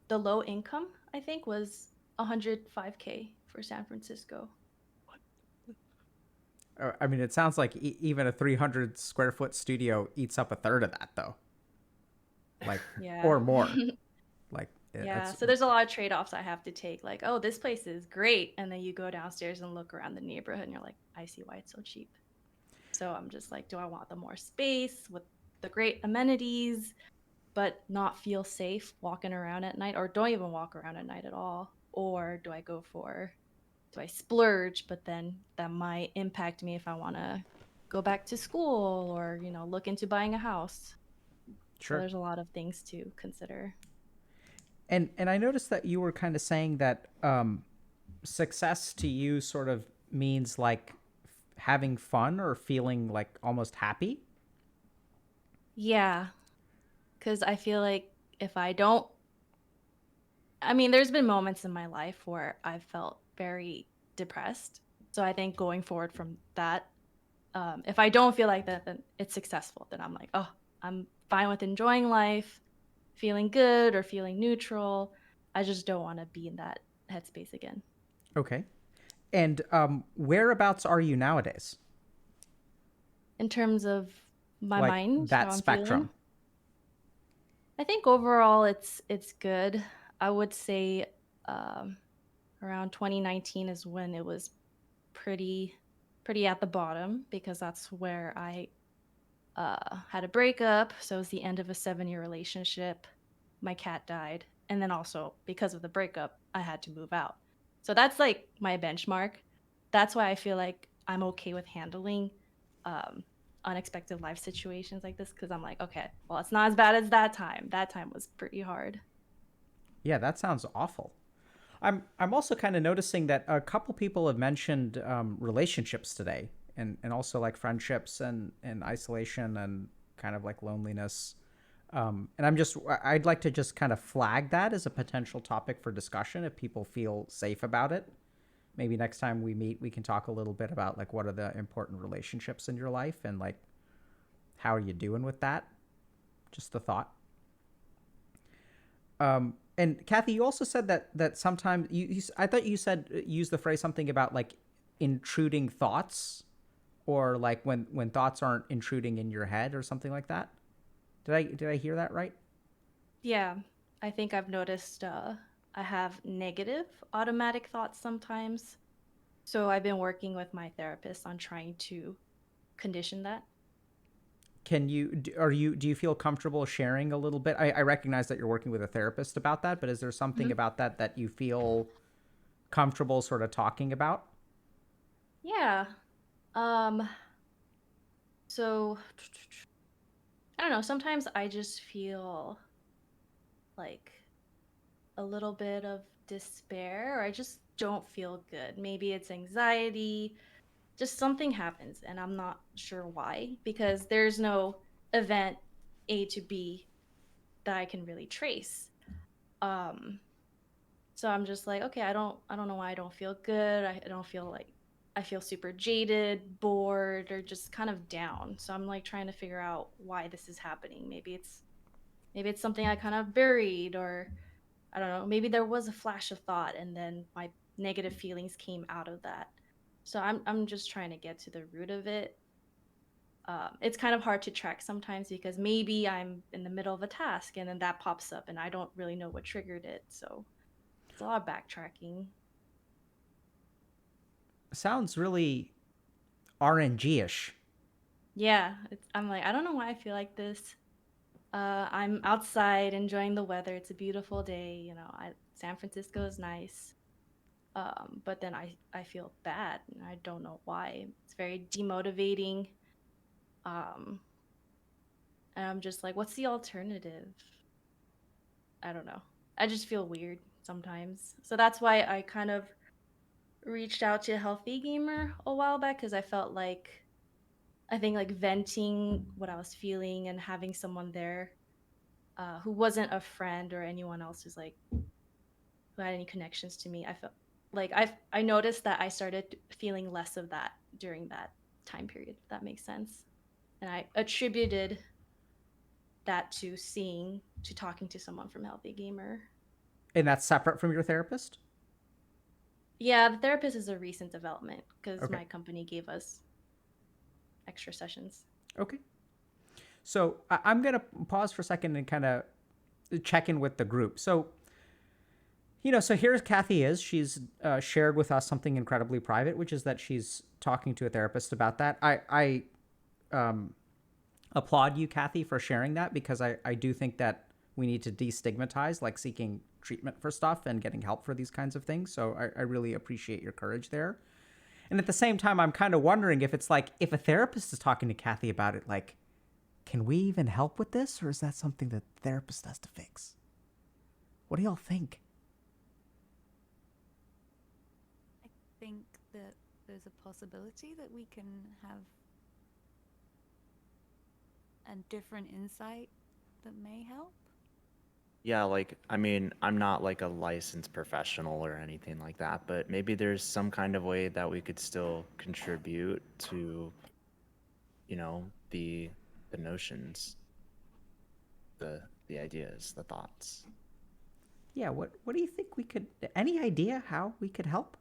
the low income, I think, was $105K for San Francisco. I mean, it sounds like even a 300 square foot studio eats up a third of that, though. Like, Yeah. or more. Like, yeah. So there's a lot of trade-offs I have to take. Like, oh, this place is great. And then you go downstairs and look around the neighborhood and you're like, I see why it's so cheap. So I'm just like, do I want the more space with the great amenities, but not feel safe walking around at night, or don't even walk around at night at all? Or do I splurge, but then that might impact me if I want to go back to school or, look into buying a house. Sure. So there's a lot of things to consider. And I noticed that you were kind of saying that success to you sort of means like having fun or feeling like almost happy. Yeah, because I feel like if I don't, I mean, there's been moments in my life where I've felt very depressed. So I think going forward from that, if I don't feel like that, then it's successful. Then I'm like, oh, I'm fine with enjoying life, feeling good or feeling neutral. I just don't want to be in that headspace again. Okay. And whereabouts are you nowadays? In terms of my like mind, that how I'm spectrum. feeling, I think overall it's good. I would say around 2019 is when it was pretty at the bottom, because that's where I had a breakup. So it was the end of a 7-year relationship. My cat died. And then also because of the breakup, I had to move out. So that's like my benchmark. That's why I feel like I'm okay with handling unexpected life situations like this, because I'm like, okay, well, it's not as bad as that time. That time was pretty hard. Yeah, that sounds awful. I'm also kind of noticing that a couple people have mentioned relationships today, and also like friendships and isolation and kind of like loneliness. And I'd like to just kind of flag that as a potential topic for discussion if people feel safe about it. Maybe next time we meet, we can talk a little bit about like what are the important relationships in your life and like how are you doing with that? Just a thought. And Kathy, you also said that sometimes I thought you said use the phrase something about like intruding thoughts, or like when thoughts aren't intruding in your head or something like that. Did I hear that right? Yeah, I think I've noticed I have negative automatic thoughts sometimes. So I've been working with my therapist on trying to condition that. Do you feel comfortable sharing a little bit? I recognize that you're working with a therapist about that, but is there something about that you feel comfortable sort of talking about? Yeah. So I don't know, sometimes I just feel like a little bit of despair, or I just don't feel good. Maybe it's anxiety, just something happens and I'm not sure why, because there's no event A to B that I can really trace. Um so I'm just like, okay, I don't know why I don't feel good. I don't feel like I feel super jaded, bored, or just kind of down. So I'm like trying to figure out why this is happening. Maybe it's something I kind of buried, or I don't know, maybe there was a flash of thought and then my negative feelings came out of that. So I'm just trying to get to the root of it. It's kind of hard to track sometimes because maybe I'm in the middle of a task and then that pops up and I don't really know what triggered it. So it's a lot of backtracking. Sounds really RNG-ish. Yeah, I'm like, I don't know why I feel like this. I'm outside enjoying the weather. It's a beautiful day. San Francisco is nice. But then I feel bad and I don't know why. It's very demotivating. Um, and I'm just like, what's the alternative? I don't know. I just feel weird sometimes. So that's why I kind of reached out to Healthy Gamer a while back, because I think like venting what I was feeling and having someone there who wasn't a friend or anyone else who had any connections to me. I felt like I noticed that I started feeling less of that during that time period, if that makes sense. And I attributed that to talking to someone from Healthy Gamer. And that's separate from your therapist? Yeah, the therapist is a recent development because Okay. my company gave us extra sessions. Okay. So I'm going to pause for a second and kind of check in with the group. So, so here's Kathy is. She's shared with us something incredibly private, which is that she's talking to a therapist about that. I applaud you, Kathy, for sharing that, because I do think that we need to destigmatize like seeking treatment for stuff and getting help for these kinds of things. So I really appreciate your courage there. And at the same time, I'm kind of wondering if it's like, if a therapist is talking to Kathy about it, like, can we even help with this? Or is that something that the therapist has to fix? What do y'all think? I think that there's a possibility that we can have a different insight that may help. Yeah, like, I mean, I'm not like a licensed professional or anything like that, but maybe there's some kind of way that we could still contribute to, the notions, the ideas, the thoughts. Yeah, what do you think we could, any idea how we could help?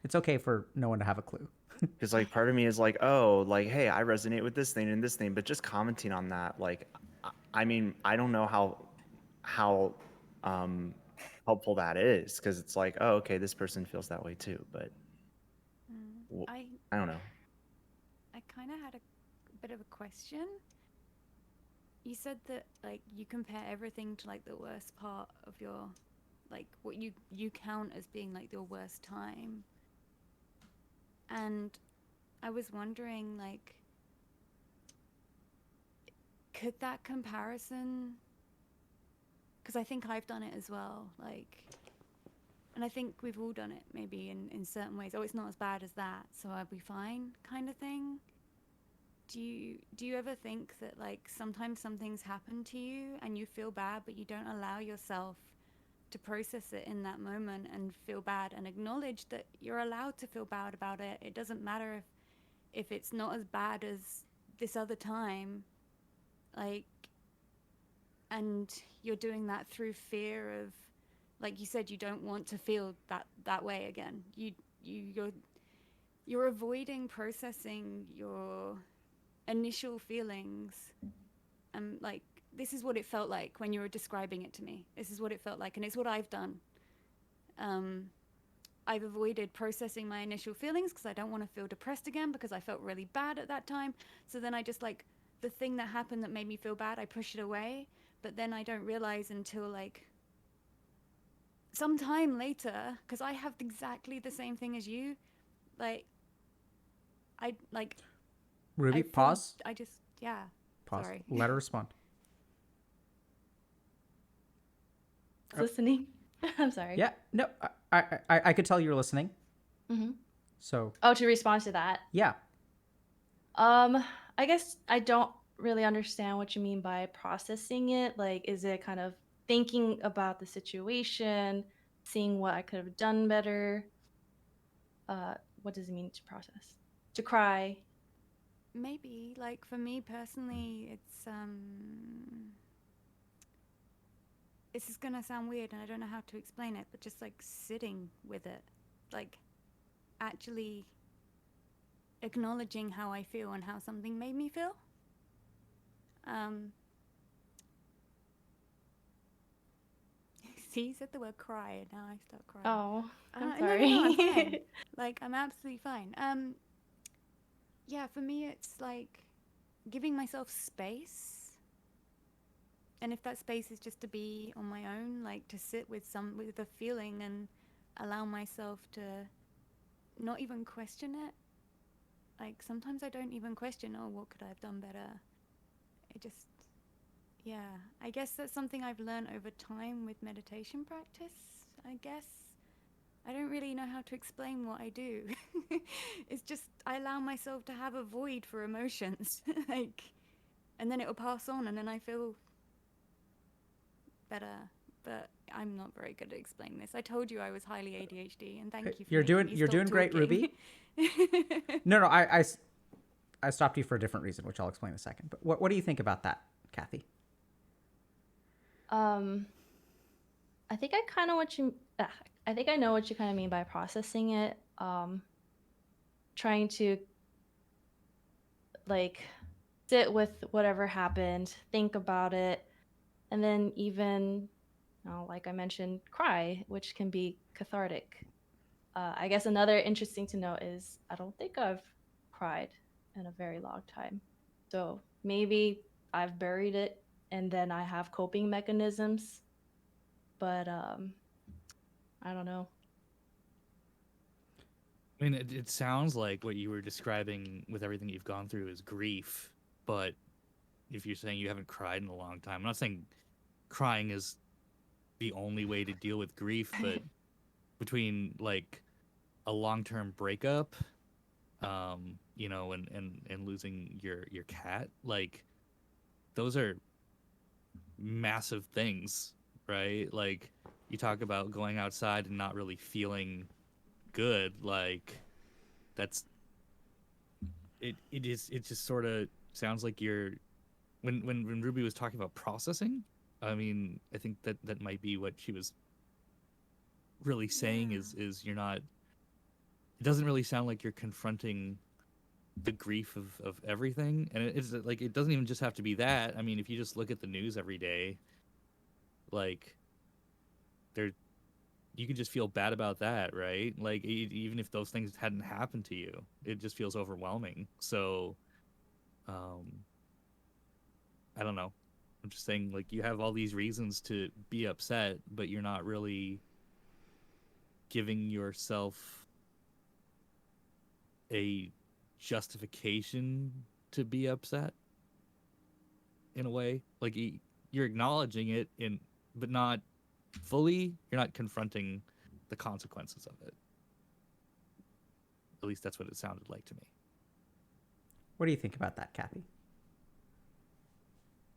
It's okay for no one to have a clue. Because like part of me is like, oh, like, hey, I resonate with this thing and this thing, but just commenting on that, like, I mean, I don't know how um helpful that is, because it's like, oh, okay, this person feels that way too, but I I don't know. I kind of had a bit of a question. You said that like you compare everything to like the worst part of your, like what you count as being like your worst time. And I was wondering, like, could that comparison, because I think I've done it as well, like, and I think we've all done it maybe in certain ways. Oh, it's not as bad as that, so I'll be fine, kind of thing. Do you ever think that like sometimes some things happen to you and you feel bad, but you don't allow yourself to process it in that moment and feel bad and acknowledge that you're allowed to feel bad about it? It doesn't matter if it's not as bad as this other time, like, and you're doing that through fear of, like you said, you don't want to feel that way again. You're avoiding processing your initial feelings, and like, this is what it felt like when you were describing it to me. This is what it felt like, and it's what I've done. I've avoided processing my initial feelings because I don't want to feel depressed again, because I felt really bad at that time. So then I just, like, the thing that happened that made me feel bad, I push it away. But then I don't realize until like some time later, because I have exactly the same thing as you. Like, I like Ruby, feel- pause. I just, yeah. Pause. Sorry. Let her respond. Listening. I'm sorry. Yeah, no, I could tell you're listening. Mm-hmm. So Oh, to respond to that. yeah, I guess I don't really understand what you mean by processing it. Like, is it kind of thinking about the situation, seeing what I could have done better? What does it mean to process? To cry? Maybe, like, for me personally, this is gonna sound weird and I don't know how to explain it, but just like sitting with it, like actually acknowledging how I feel and how something made me feel. See, you said the word cry and now I start crying. Oh, I'm No, sorry. I'm fine. Like, I'm absolutely fine. Yeah, for me it's like giving myself space. And if that space is just to be on my own, like to sit with a feeling and allow myself to not even question it. Like sometimes I don't even question, oh, what could I have done better? It just, yeah. I guess that's something I've learned over time with meditation practice, I guess. I don't really know how to explain what I do. It's just I allow myself to have a void for emotions. Like, and then it will pass on and then I feel better, but I'm not very good at explaining this. I told you I was highly ADHD, and thank you for you're making doing me you're stop doing great, talking. Ruby. No, I stopped you for a different reason, which I'll explain in a second. But what do you think about that, Kathy? I think I kind of what you. I think I know what you kind of mean by processing it. Trying to like sit with whatever happened, think about it, and then even, like I mentioned, cry, which can be cathartic. I guess another interesting to note is I don't think I've cried in a very long time. So maybe I've buried it and then I have coping mechanisms, but I don't know. I mean, it sounds like what you were describing with everything you've gone through is grief, but if you're saying you haven't cried in a long time, I'm not saying crying is the only way to deal with grief, but between like a long-term breakup, and losing your cat, like those are massive things, right? Like you talk about going outside and not really feeling good, like that's it just sort of sounds like you're when Ruby was talking about processing, I mean, I think that might be what she was really saying is you're not, it doesn't really sound like you're confronting the grief of everything. And it's like it doesn't even just have to be that. I mean, if you just look at the news every day, like there you could just feel bad about that, right? Like even if those things hadn't happened to you, it just feels overwhelming. So I don't know, I'm just saying, like, you have all these reasons to be upset, but you're not really giving yourself a justification to be upset in a way. Like you're acknowledging it but not fully. You're not confronting the consequences of it. At least that's what it sounded like to me. What do you think about that, Kathy?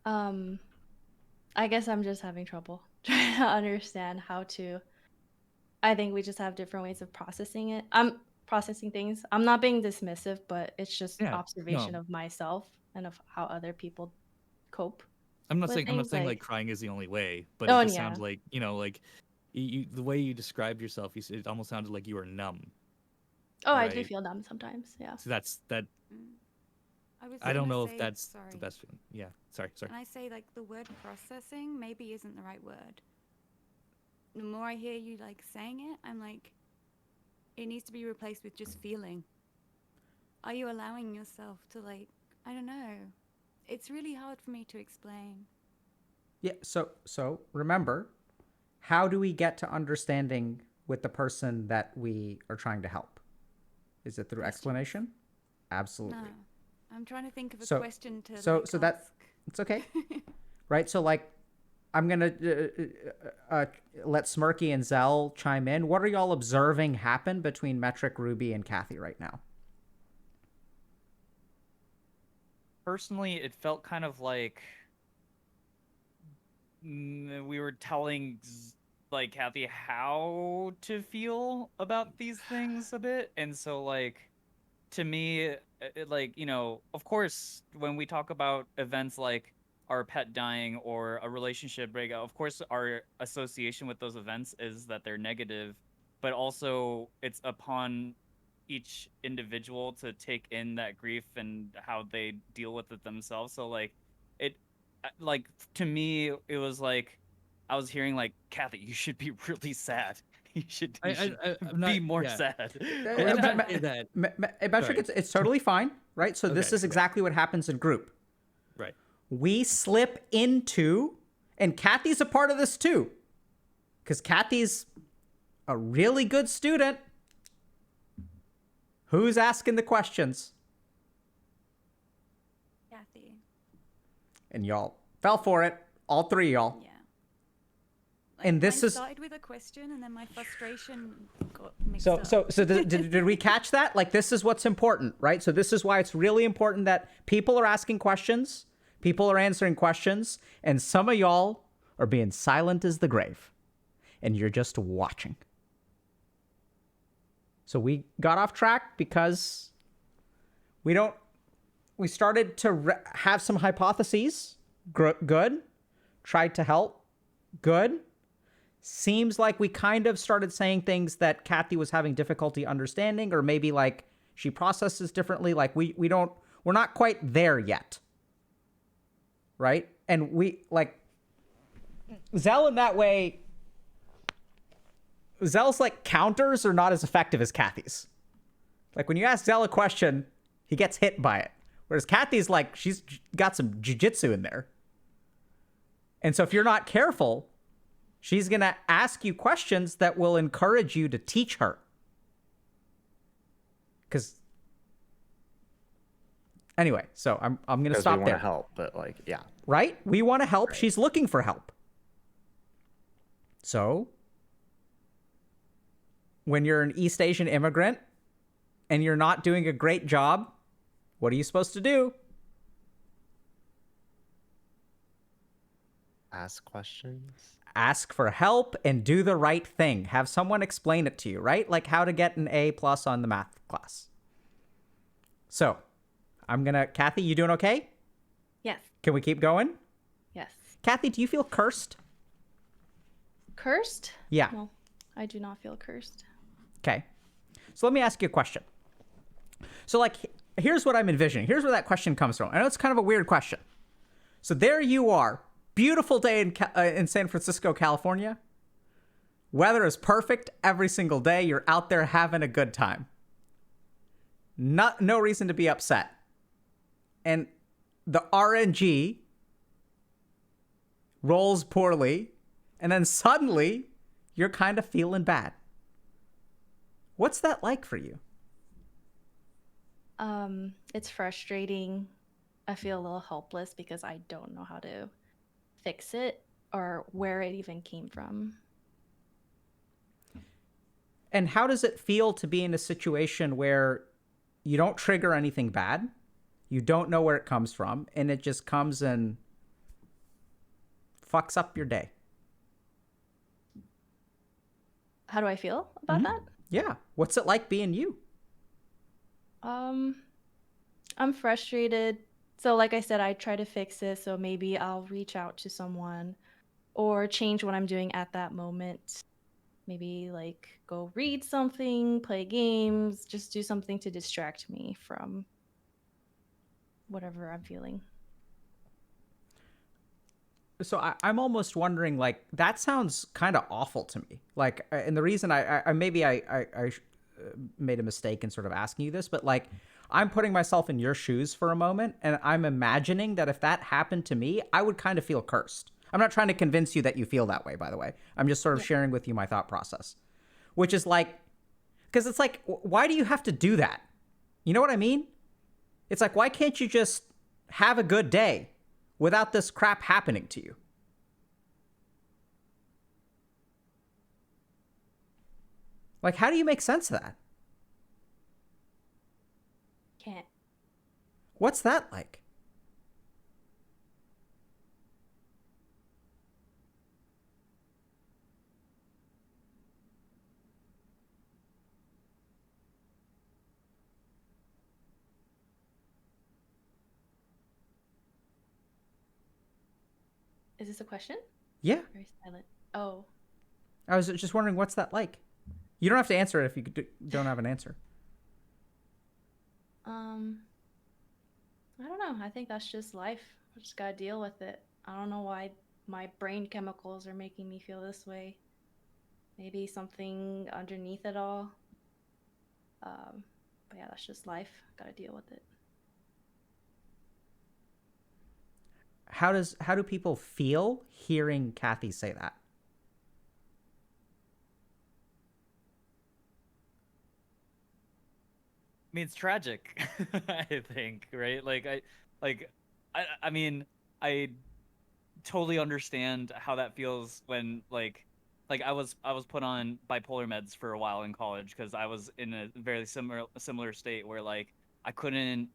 I guess I'm just having trouble trying to understand how to. I think we just have different ways of processing it. I'm processing things. I'm not being dismissive, but it's just Yeah, observation no, of myself and of how other people cope I'm not with saying things. like crying is the only way, but Oh, it and just yeah. sounds like, like the way you described yourself, it almost sounded like you were numb, Oh, I do right? feel numb sometimes. Yeah. So that's that. I was I don't gonna know if say, that's the sorry. best feeling. Yeah, sorry. Can I say, like, the word processing maybe isn't the right word. The more I hear you like saying it, I'm like, it needs to be replaced with just feeling. Are you allowing yourself to, like, I don't know. It's really hard for me to explain. Yeah. So remember, how do we get to understanding with the person that we are trying to help? Is it through Questions. explanation? Absolutely. No, I'm trying to think of a So- question to so like, that- ask. It's okay. Right? So, like, I'm going to let Smirky and Zell chime in. What are y'all observing happen between Metric, Ruby, and Kathy right now? Personally, it felt kind of like we were telling like Kathy how to feel about these things a bit, and so like to me, like, you know, of course, when we talk about events like our pet dying or a relationship breakup, of course, our association with those events is that they're negative, but also it's upon each individual to take in that grief and how they deal with it themselves. So like it like to me it was like I was hearing like, Kathy, you should be really sad. You should I'm be not- more yeah. sad. I would not say that. Metric, Sorry. it's totally fine, right? So this Okay, is exactly what happens in group. Right. We slip into, and Kathy's a part of this too, because Kathy's a really good student. Who's asking the questions? Kathy. And y'all fell for it, all three of y'all. Yeah. And this mine is- started with a question, and then my frustration got mixed up. So did we catch that? Like, this is what's important, right? So this is why it's really important that people are asking questions, people are answering questions, and some of y'all are being silent as the grave, and you're just watching. So we got off track because we started to have some hypotheses. Good. Tried to help. Good. Seems like we kind of started saying things that Kathy was having difficulty understanding, or maybe like she processes differently. Like we're not quite there yet. Right? And we like Zell in that way. Zell's like counters are not as effective as Kathy's. Like when you ask Zell a question, he gets hit by it. Whereas Kathy's like, she's got some jujitsu in there. And so if you're not careful, she's going to ask you questions that will encourage you to teach her. Because anyway, so I'm going to stop we there. want to help, but like, yeah. Right? We want to help. Right. She's looking for help. So when you're an East Asian immigrant and you're not doing a great job, what are you supposed to do? Ask questions. Ask for help and do the right thing. Have someone explain it to you, right? Like how to get an A+ on the math class. So Kathy, you doing okay? Yes. Can we keep going? Yes. Kathy, do you feel cursed? Cursed? Yeah. No, I do not feel cursed. Okay. So let me ask you a question. So like, here's what I'm envisioning. Here's where that question comes from. I know it's kind of a weird question. So there you are. Beautiful day in San Francisco, California. Weather is perfect every single day. You're out there having a good time. No reason to be upset. And the RNG rolls poorly, and then suddenly you're kind of feeling bad. What's that like for you? It's frustrating. I feel a little helpless because I don't know how to fix it or where it even came from. And how does it feel to be in a situation where you don't trigger anything bad, you don't know where it comes from, and it just comes and fucks up your day? How do I feel about that? Yeah. What's it like being you? I'm frustrated. So like I said, I try to fix it. So maybe I'll reach out to someone or change what I'm doing at that moment. Maybe like go read something, play games, just do something to distract me from whatever I'm feeling. So I'm almost wondering, like, that sounds kind of awful to me. Like, and the reason I made a mistake in sort of asking you this, but like, I'm putting myself in your shoes for a moment, and I'm imagining that if that happened to me, I would kind of feel cursed. I'm not trying to convince you that you feel that way, by the way. I'm just sort of sharing with you my thought process, which is like, because it's like, why do you have to do that? You know what I mean? It's like, why can't you just have a good day without this crap happening to you? Like, how do you make sense of that? Can't. What's that like? Is this a question? Yeah. Very silent. Oh. I was just wondering, what's that like? You don't have to answer it if you don't have an answer. I don't know. I think that's just life. I just gotta deal with it. I don't know why my brain chemicals are making me feel this way. Maybe something underneath it all. But yeah, that's just life. Gotta deal with it. How do people feel hearing Kathy say that? I mean, it's tragic. I think, right? I mean, I totally understand how that feels when I was put on bipolar meds for a while in college because I was in a very similar state where like I couldn't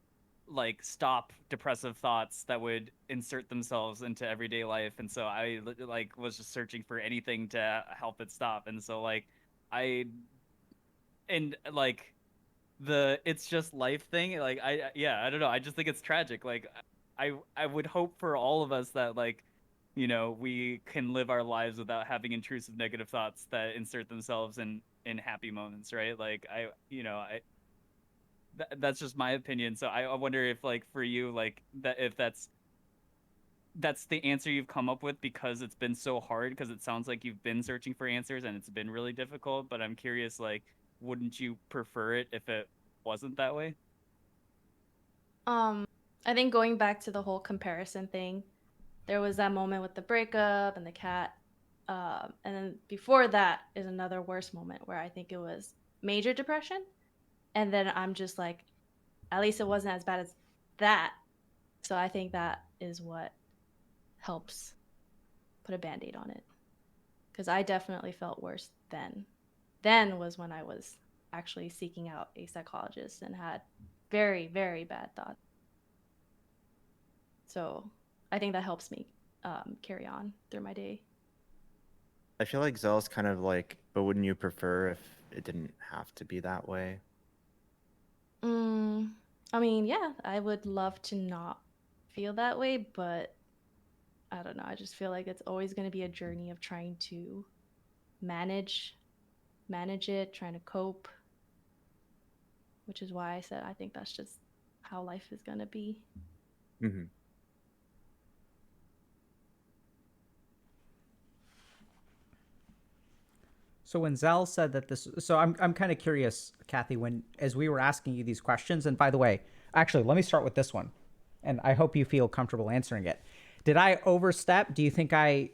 like stop depressive thoughts that would insert themselves into everyday life, and so I like was just searching for anything to help it stop, and so like I and like the it's just life thing, like I don't know, I just think it's tragic. Like I would hope for all of us that like we can live our lives without having intrusive negative thoughts that insert themselves in happy moments, right? Like that's just my opinion. So I wonder if like for you, like that, if that's the answer you've come up with because it's been so hard, because it sounds like you've been searching for answers and it's been really difficult. But I'm curious, like, wouldn't you prefer it if it wasn't that way? I think going back to the whole comparison thing, there was that moment with the breakup and the cat. And then before that is another worse moment where I think it was major depression. And then I'm just like, at least it wasn't as bad as that. So I think that is what helps put a band-aid on it. Because I definitely felt worse then. Then was when I was actually seeking out a psychologist and had very, very bad thoughts. So I think that helps me carry on through my day. I feel like Zell's kind of like, but wouldn't you prefer if it didn't have to be that way? I mean, yeah, I would love to not feel that way, but I don't know. I just feel like it's always going to be a journey of trying to manage it, trying to cope, which is why I said I think that's just how life is going to be. Mm-hmm. So when Zell said that this, so I'm kind of curious, Kathy, when as we were asking you these questions, and by the way, actually, let me start with this one, and I hope you feel comfortable answering it. Did I overstep? Do you think I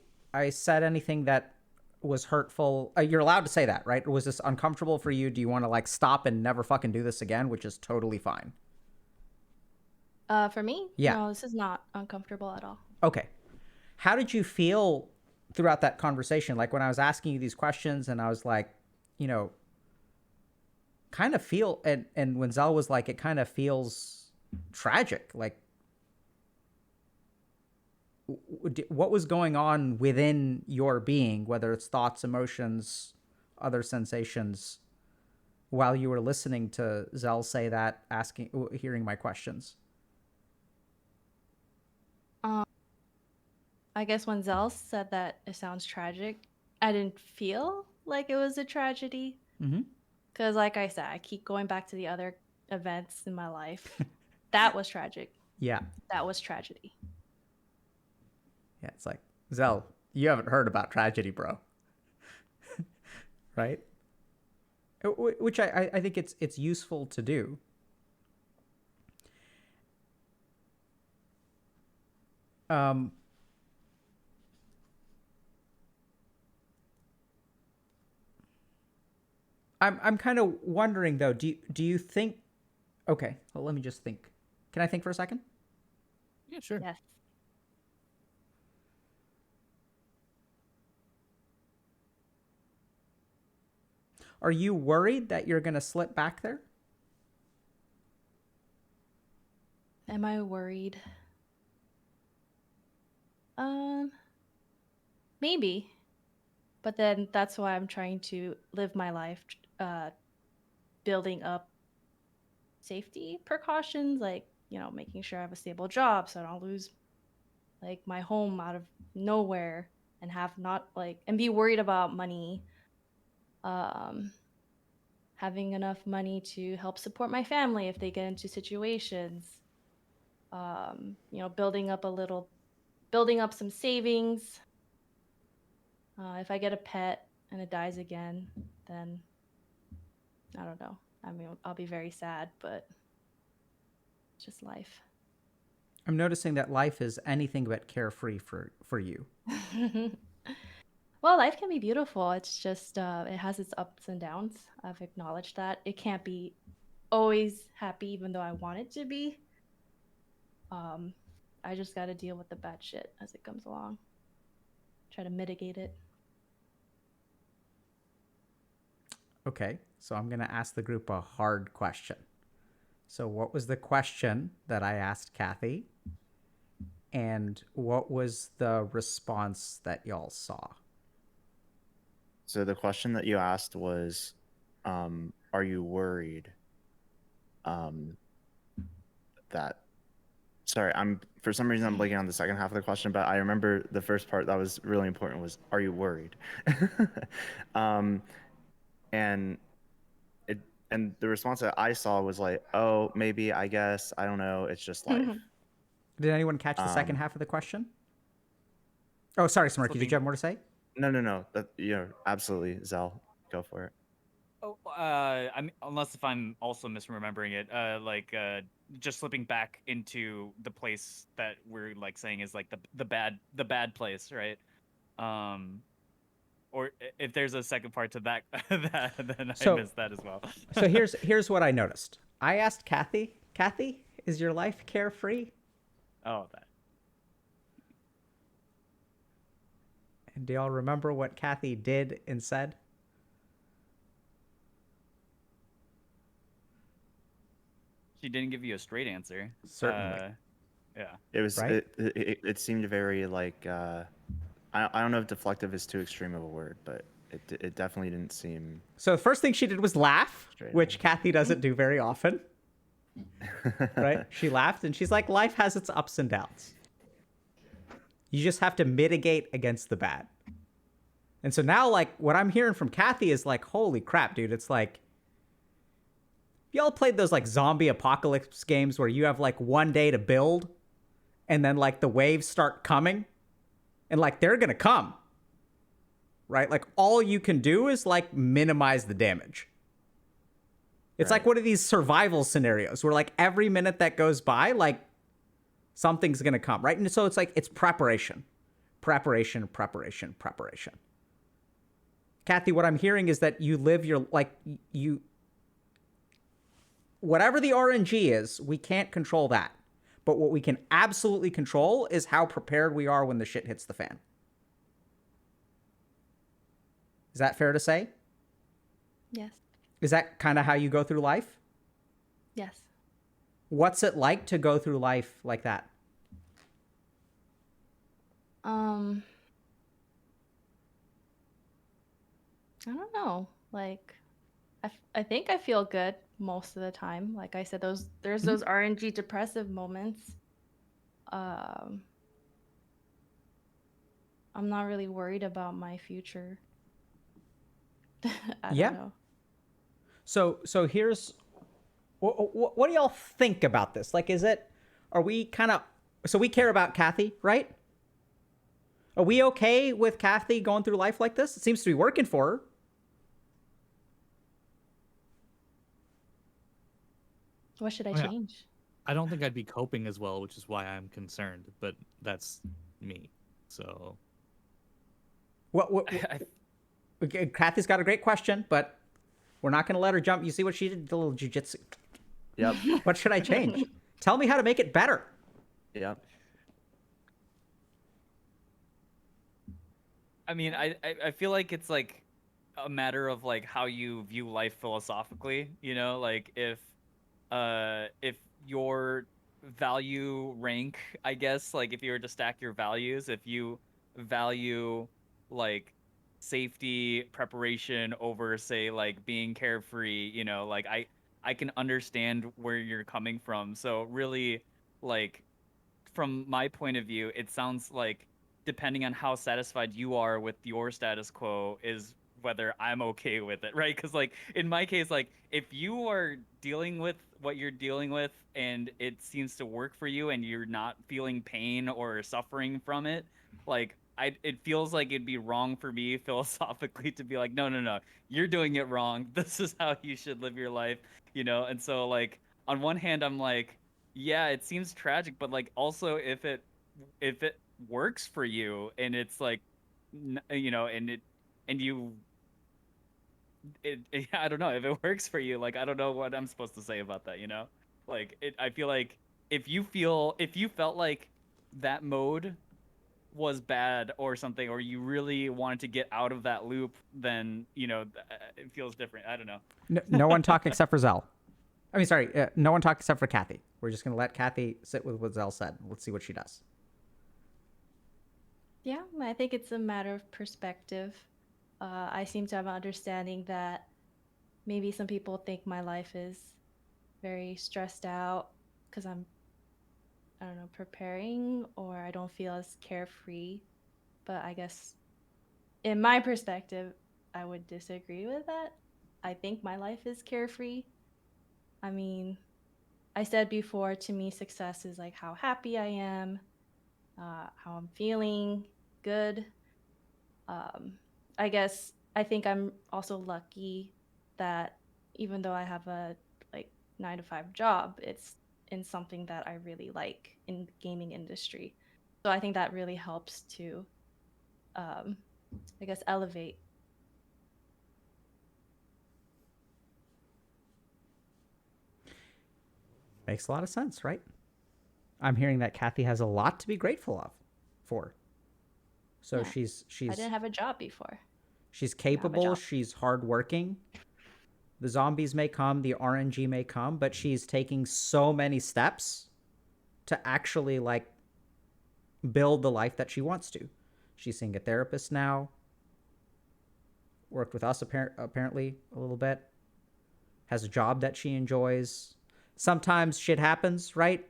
said anything that was hurtful? You're allowed to say that, right? Or was this uncomfortable for you? Do you want to like stop and never fucking do this again, which is totally fine? For me, Yeah. no, this is not uncomfortable at all. Okay. How did you feel throughout that conversation? Like when I was asking you these questions and I was like, kind of feel, and when Zell was like, it kind of feels tragic. Like, what was going on within your being, whether it's thoughts, emotions, other sensations, while you were listening to Zell say that, hearing my questions? I guess when Zell said that it sounds tragic, I didn't feel like it was a tragedy. Mm-hmm. Because, like I said, I keep going back to the other events in my life. That was tragic. Yeah. That was tragedy. Yeah, it's like, Zell, you haven't heard about tragedy, bro. Right? Which I think it's useful to do. I'm kind of wondering though, do you think, okay, well, let me just think Can I think for a second? Yeah, sure. Yes. Are you worried that you're going to slip back there? Am I worried? Maybe. But then that's why I'm trying to live my life building up safety precautions, like, making sure I have a stable job so I don't lose like my home out of nowhere and have not like and be worried about money. Having enough money to help support my family if they get into situations. Building up some savings. If I get a pet and it dies again, then I don't know. I mean, I'll be very sad, but it's just life. I'm noticing that life is anything but carefree for you. Well, life can be beautiful. It's just it has its ups and downs. I've acknowledged that. It can't be always happy, even though I want it to be. I just got to deal with the bad shit as it comes along. Try to mitigate it. Okay, so I'm going to ask the group a hard question. So what was the question that I asked Kathy? And what was the response that y'all saw? So the question that you asked was, are you worried that... Sorry, for some reason I'm blanking on the second half of the question, but I remember the first part that was really important was, are you worried? And the response that I saw was like, oh, maybe, I guess, I don't know, it's just life. Did anyone catch the second half of the question? Oh, sorry, Smirky, did you have more to say? No. Absolutely, Zell, go for it. Oh, I mean, unless if I'm also misremembering it, just slipping back into the place that we're like saying is like the bad place, right? Or if there's a second part to that, then I missed that as well. So here's what I noticed. I asked Kathy, is your life carefree? Oh, that. And do y'all remember what Kathy did and said? She didn't give you a straight answer. Certainly. Yeah. It was right? it seemed very like I don't know if deflective is too extreme of a word, but it definitely didn't seem... So the first thing she did was laugh, which Kathy doesn't do very often. Right? She laughed and she's like, life has its ups and downs. You just have to mitigate against the bad. And so now, like, what I'm hearing from Kathy is like, holy crap, dude. It's like, y'all played those like zombie apocalypse games where you have like one day to build and then like the waves start coming and like they're going to come, right? Like all you can do is like minimize the damage. It's like one of these survival scenarios where like every minute that goes by, like something's going to come, right? And so it's like, it's preparation. Kathy, what I'm hearing is that you live your, like, whatever the RNG is, we can't control that. But what we can absolutely control is how prepared we are when the shit hits the fan. Is that fair to say? Yes. Is that kind of how you go through life? Yes. What's it like to go through life like that? I don't know. Like, I think I feel good most of the time. Like I said, there's those RNG depressive moments. I'm not really worried about my future. I don't know. So here's, what do y'all think about this? Like, are we kind of, so we care about Kathy, right? Are we okay with Kathy going through life like this? It seems to be working for her. What should I change? I don't think I'd be coping as well, which is why I'm concerned, but that's me. So What Kathy's got a great question, but we're not going to let her jump. You see what she did? The little jujitsu. Yep. What should I change? Tell me how to make it better. Yeah. I mean, I feel like it's like a matter of like how you view life philosophically, you know, like if your value rank, I guess, like if you were to stack your values, if you value like safety preparation over say like being carefree, you know, like I can understand where you're coming from. So really like from my point of view, it sounds like depending on how satisfied you are with your status quo is whether I'm okay with it, right? Because like in my case, like if you are dealing with what you're dealing with and it seems to work for you and you're not feeling pain or suffering from it, like it feels like it'd be wrong for me philosophically to be like, no, no, no, you're doing it wrong. This is how you should live your life, you know? And so like on one hand, I'm like, yeah, it seems tragic, but like also if it works for you and it's like you know and you I don't know if it works for you, like I don't know what I'm supposed to say about that, you know? Like I feel like if you felt like that mode was bad or something, or you really wanted to get out of that loop, then you know it feels different. I don't know. No one talk except for Zell. I mean, sorry, no one talk except for Kathy. We're just going to let Kathy sit with what Zell said. Let's see what she does. Yeah, I think it's a matter of perspective. I seem to have an understanding that maybe some people think my life is very stressed out because I don't know, preparing, or I don't feel as carefree. But I guess in my perspective, I would disagree with that. I think my life is carefree. I mean, I said before, to me, success is like how happy I am, how I'm feeling good. I guess I think I'm also lucky that even though I have a like 9 to 5 job, it's in something that I really like in the gaming industry. So I think that really helps to, I guess, elevate. Makes a lot of sense, right? I'm hearing that Kathy has a lot to be grateful for. So Yeah. she's I didn't have a job before. she's Now I have a capable, job. she's hardworking. The zombies may come, the RNG may come, but she's taking so many steps to actually like build the life that she wants to. She's seeing a therapist now. Worked with us apparently a little bit. Has a job that she enjoys. Sometimes shit happens, right?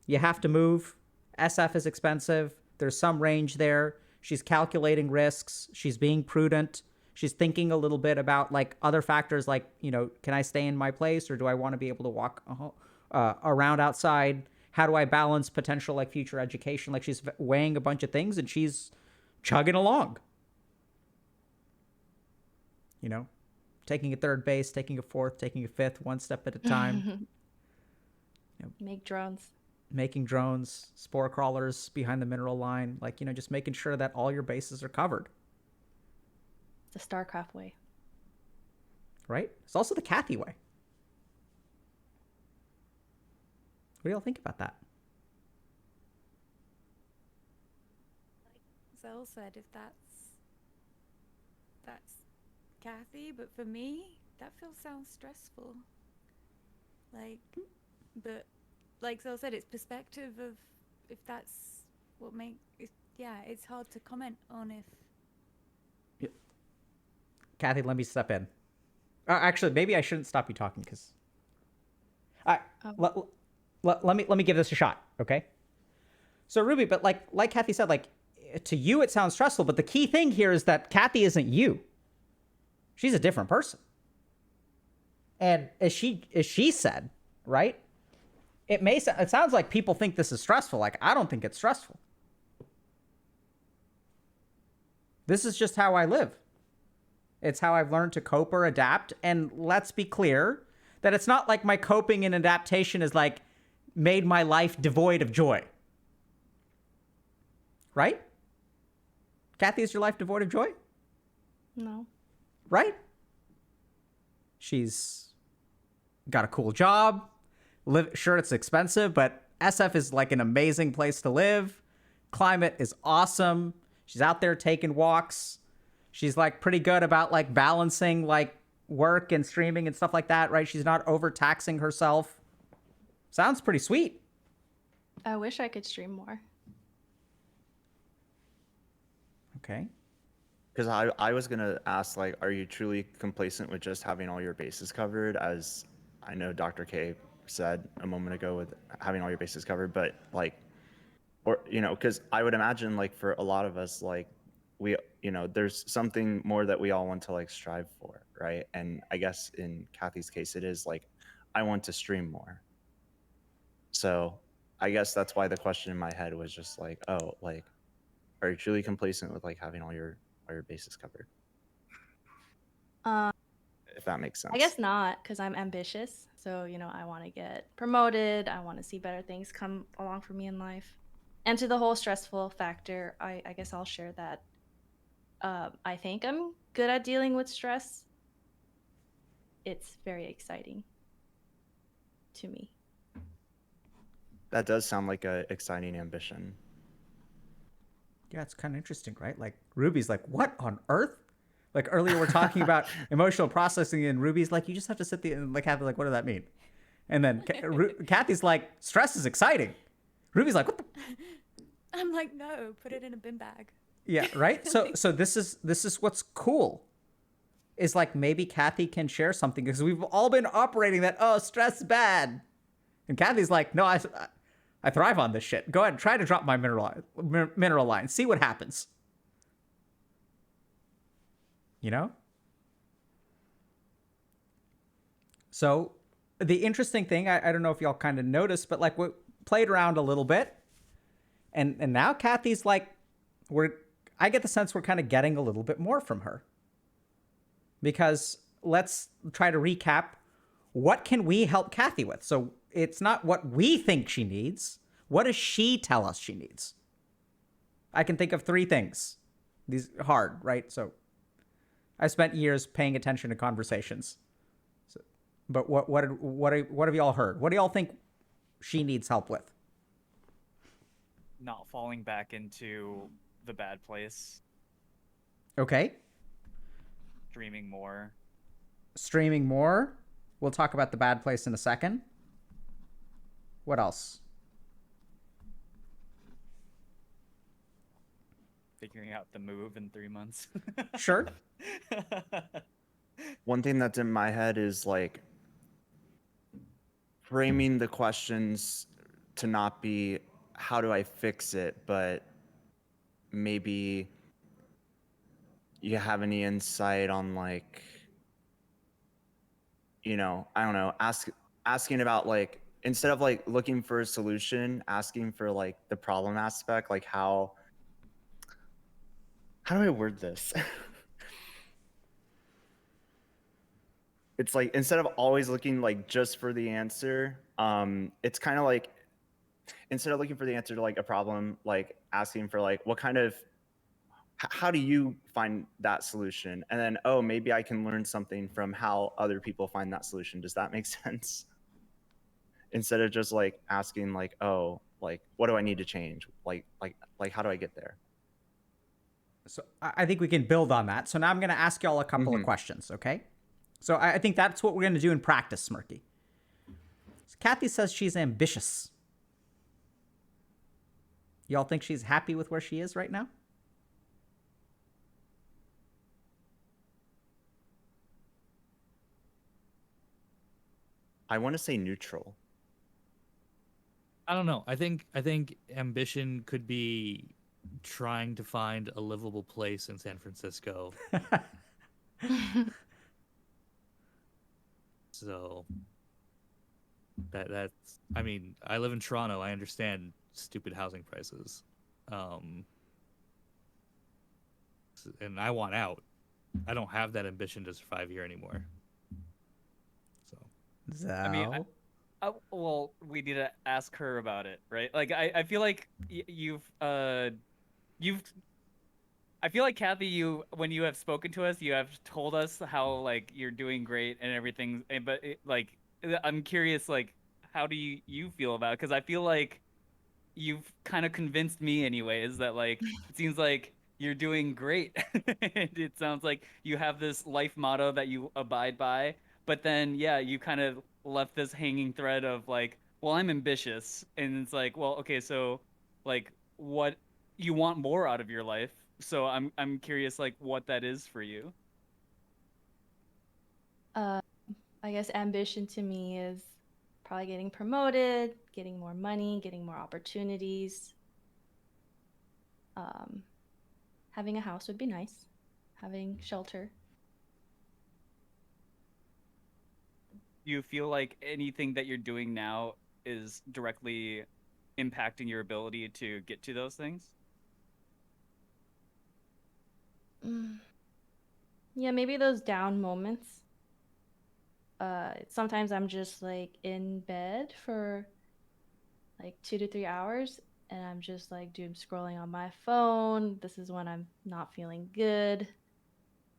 You have to move. SF is expensive. There's some range there. She's calculating risks. She's being prudent. She's thinking a little bit about like other factors like, you know, can I stay in my place or do I want to be able to walk around outside? How do I balance potential like future education? Like she's weighing a bunch of things and she's chugging along. You know, taking a third base, taking a fourth, taking a fifth, one step at a time. Make drones. Making drones, spore crawlers behind the mineral line, like, you know, just making sure that all your bases are covered. The StarCraft way. Right? It's also the Kathy way. What do y'all think about that? Like Zell said, if that's Kathy, but for me, that sounds stressful. Like, but like Zell said, it's perspective of if that's what it's hard to comment on if. Kathy, let me step in. Actually, maybe I shouldn't stop you talking because. Let me give this a shot, okay? So Ruby, but like Kathy said, like to you it sounds stressful, but the key thing here is that Kathy isn't you. She's a different person. And as she said, right? It sounds like people think this is stressful. Like I don't think it's stressful. This is just how I live. It's how I've learned to cope or adapt. And let's be clear that it's not like my coping and adaptation is like made my life devoid of joy. Right? Kathy, is your life devoid of joy? No. Right? She's got a cool job, Sure, it's expensive, but SF is like an amazing place to live. Climate is awesome. She's out there taking walks. She's like pretty good about like balancing like work and streaming and stuff like that, right? She's not overtaxing herself. Sounds pretty sweet. I wish I could stream more. Okay. Because I was gonna ask, like, are you truly complacent with just having all your bases covered? As I know Dr. K said a moment ago, with having all your bases covered, but like, or because I would imagine like for a lot of us, like we, there's something more that we all want to like strive for, right? And I guess in Kathy's case, it is like, I want to stream more. So I guess that's why the question in my head was just like, oh, like, are you truly complacent with like having all your bases covered? If that makes sense. I guess not, because I'm ambitious. So, I want to get promoted. I want to see better things come along for me in life. And to the whole stressful factor, I guess I'll share that. I think I'm good at dealing with stress. It's very exciting to me. That does sound like a exciting ambition. Yeah, it's kind of interesting, right? Like Ruby's like, what on earth? Like earlier we're talking about emotional processing, and Ruby's like, you just have to sit there and like have like, what does that mean? And then Kathy's like, stress is exciting. Ruby's like, what the? I'm like, no, put it in a bin bag. Yeah, right. So this is what's cool, is like maybe Kathy can share something, because we've all been operating that, oh, stress is bad, and Kathy's like, no, I thrive on this shit. Go ahead, try to drop my mineral line. See what happens. So the interesting thing, I don't know if y'all kind of noticed, but like we played around a little bit, and now Kathy's like, I get the sense we're kind of getting a little bit more from her. Because let's try to recap. What can we help Kathy with? So it's not what we think she needs. What does she tell us she needs? I can think of 3 things. These are hard, right? So I spent years paying attention to conversations. But what have y'all heard? What do y'all think she needs help with? Not falling back into the bad place. Okay. Streaming more. Streaming more. We'll talk about the bad place in a second. What else? Figuring out the move in 3 months. Sure. One thing that's in my head is like framing the questions to not be how do I fix it, but maybe you have any insight on like, I don't know, asking about like, instead of like looking for a solution, asking for like the problem aspect, like how do I word this? It's like, instead of always looking like just for the answer, it's kind of like, instead of looking for the answer to like a problem, like asking for like, what kind of, how do you find that solution? And then, oh, maybe I can learn something from how other people find that solution. Does that make sense? Instead of just like asking like, oh, like, what do I need to change? Like, how do I get there? So I think we can build on that. So now I'm going to ask y'all a couple of questions, okay? So I think that's what we're going to do in practice, Smirky. So Kathy says she's ambitious. Y'all think she's happy with where she is right now? I want to say neutral. I don't know. I think ambition could be trying to find a livable place in San Francisco. So that's, I mean, I live in Toronto. I understand stupid housing prices. And I want out. I don't have that ambition to survive here anymore. So I mean, well, we need to ask her about it, right? Like, I feel like I feel like Kathy, when you have spoken to us, you have told us how like you're doing great and everything. But like, I'm curious, like, how do you feel about it? Because I feel like you've kind of convinced me anyways that like it seems like you're doing great. And it sounds like you have this life motto that you abide by, but then yeah, you kind of left this hanging thread of like, well, I'm ambitious, and it's like, well, okay, so like what you want more out of your life. So I'm curious like what that is for you. Uh, I guess ambition to me is probably getting promoted, getting more money, getting more opportunities. Um, Having a house would be nice. Having shelter. Do you feel like anything that you're doing now is directly impacting your ability to get to those things? Mm. Yeah, maybe those down moments. Sometimes I'm just like in bed for like 2 to 3 hours and I'm just like doom scrolling on my phone. This is when I'm not feeling good.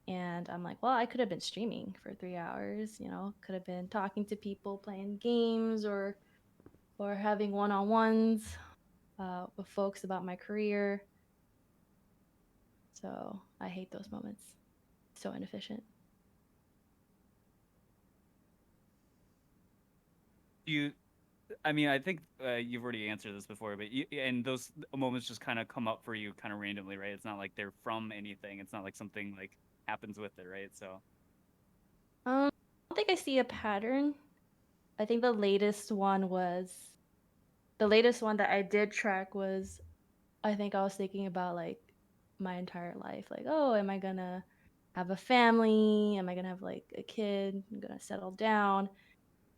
And I'm like, well, I could have been streaming for 3 hours, could have been talking to people, playing games, or having one-on-ones with folks about my career. So I hate those moments. So inefficient. Do you I mean, I think you've already answered this before, but and those moments just kind of come up for you kind of randomly, right? It's not like they're from anything. It's not like something like happens with it, right? So I don't think I see a pattern. I think the latest one that I did track was, I think I was thinking about like my entire life. Like, oh, am I gonna have a family? Am I gonna have like a kid? I'm gonna settle down.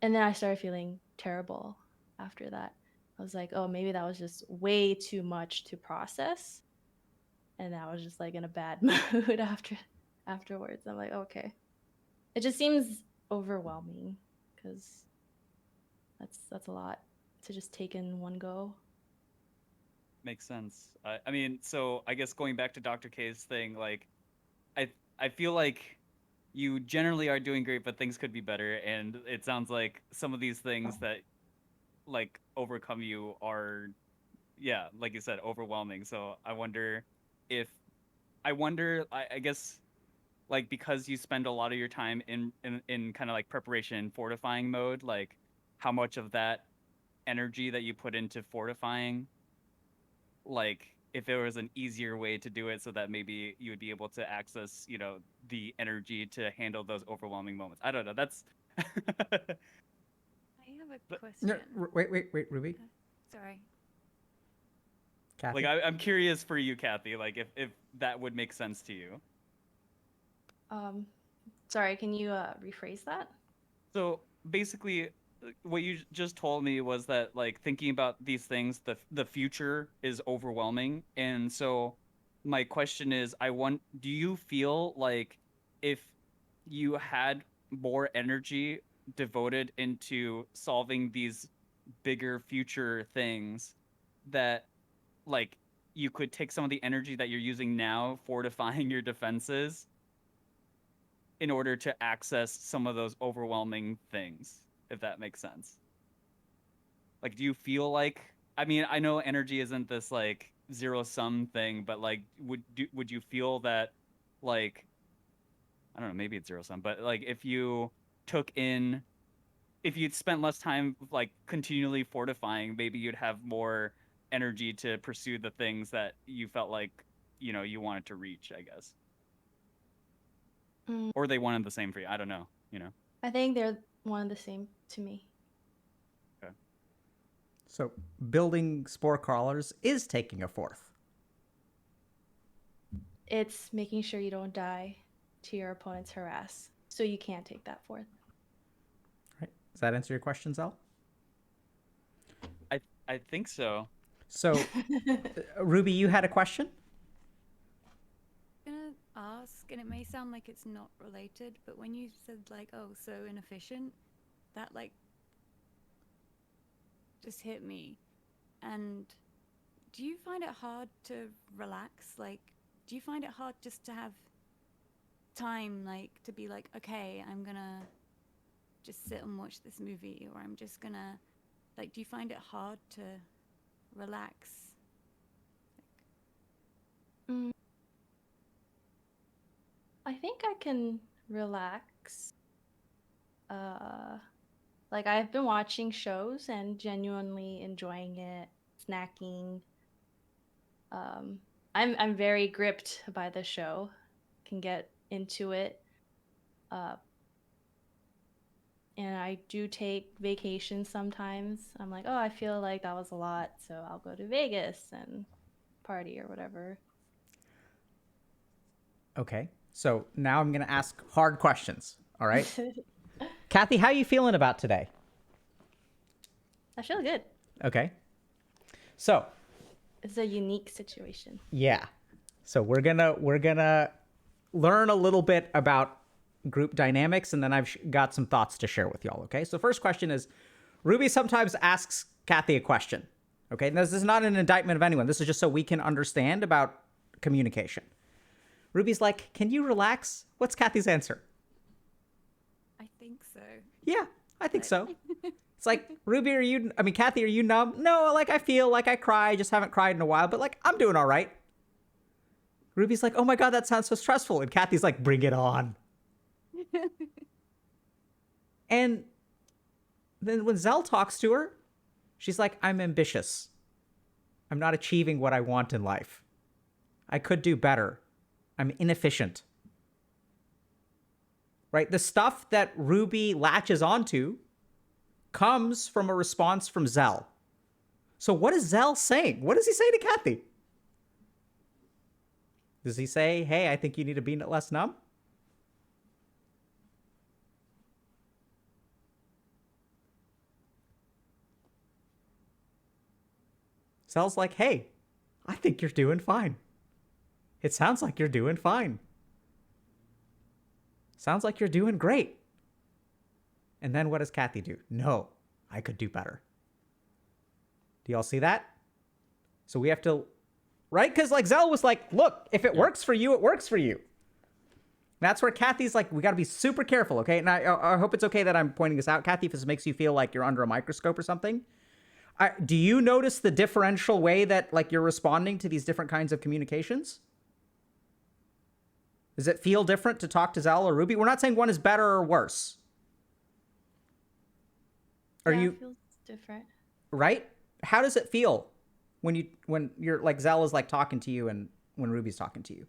And then I started feeling terrible after that. I was like, oh, maybe that was just way too much to process. And I was just like in a bad mood afterwards. I'm like, okay. It just seems overwhelming because that's a lot to just take in one go. makes sense. I mean, so I guess going back to Dr. K's thing, like I I feel like you generally are doing great, but things could be better. And it sounds like some of these things that like overcome you are, yeah, like you said, overwhelming. So if I guess like because you spend a lot of your time in kind of like preparation and fortifying mode, like how much of that energy that you put into fortifying, like if there was an easier way to do it so that maybe you would be able to access, the energy to handle those overwhelming moments. I don't know. That's I have a But- question. No, wait, Ruby. Sorry. like Kathy. I'm curious for you, Kathy, like if that would make sense to you. Um, Sorry, can you rephrase that? So basically, what you just told me was that like thinking about these things, the future is overwhelming, and so my question is, do you feel like if you had more energy devoted into solving these bigger future things, that like you could take some of the energy that you're using now fortifying your defenses in order to access some of those overwhelming things, if that makes sense. Like, do you feel like, I mean, I know energy isn't this like zero sum thing, but like, would you feel that, like, I don't know, maybe it's zero sum, but like, took in, if you'd spent less time like continually fortifying, maybe you'd have more energy to pursue the things that you felt like, you wanted to reach, I guess. Mm, Or they wanted the same for you. I don't know. I think they're one and the same to me. Okay. So building spore crawlers is taking a fourth. It's making sure you don't die to your opponent's harass, so you can't take that fourth. Right? Does that answer your question, Zell? I think so. So, Ruby, you had a question? I'm gonna ask, and it may sound like it's not related, but when you said like, oh, so inefficient, that like just hit me. And do you find it hard to relax? Like, do you find it hard just to have time, like, to be like, okay, I'm gonna just sit and watch this movie, or I'm just gonna Like, do you find it hard to relax? I think I can relax. Like I've been watching shows and genuinely enjoying it, snacking. I'm very gripped by the show. Can get into it. And I do take vacations sometimes. I'm like, oh, I feel like that was a lot, so I'll go to Vegas and party or whatever. Okay. So now I'm going to ask hard questions. All right. Kathy, how are you feeling about today? I feel good. Okay. So It's a unique situation. yeah. So we're gonna learn a little bit about group dynamics, and then I've got some thoughts to share with y'all. Okay. So first question is, Ruby sometimes asks Kathy a question. Okay. And this is not an indictment of anyone. This is just so we can understand about communication. Ruby's like, "Can you relax?" What's Kathy's answer? I think so. Yeah, I think so. It's like, Kathy, are you numb? No, like I feel like I cry. I just haven't cried in a while, but like I'm doing all right. Ruby's like, "Oh my God, that sounds so stressful." And Kathy's like, "Bring it on." And then when Zell talks to her, she's like, "I'm ambitious. I'm not achieving what I want in life. I could do better. I'm inefficient." Right? The stuff that Ruby latches onto comes from a response from Zell. So what is Zell saying? What does he say to Kathy? Does he say, "Hey, I think you need to be less numb"? Zell's like, "Hey, I think you're doing fine. It sounds like you're doing fine. Sounds like you're doing great." And then what does Kathy do? "No, I could do better." Do y'all see that? So we have to, right? Because like Zell was like, "Look, if it works for you, it works for you." That's where Kathy's like, we got to be super careful, okay? And I hope it's okay that I'm pointing this out, Kathy, if this makes you feel like you're under a microscope or something. Do you notice the differential way that like you're responding to these different kinds of communications? Does it feel different to talk to Zell or Ruby? We're not saying one is better or worse. It feels different. Right? How does it feel when you're like Zell is like talking to you and when Ruby's talking to you?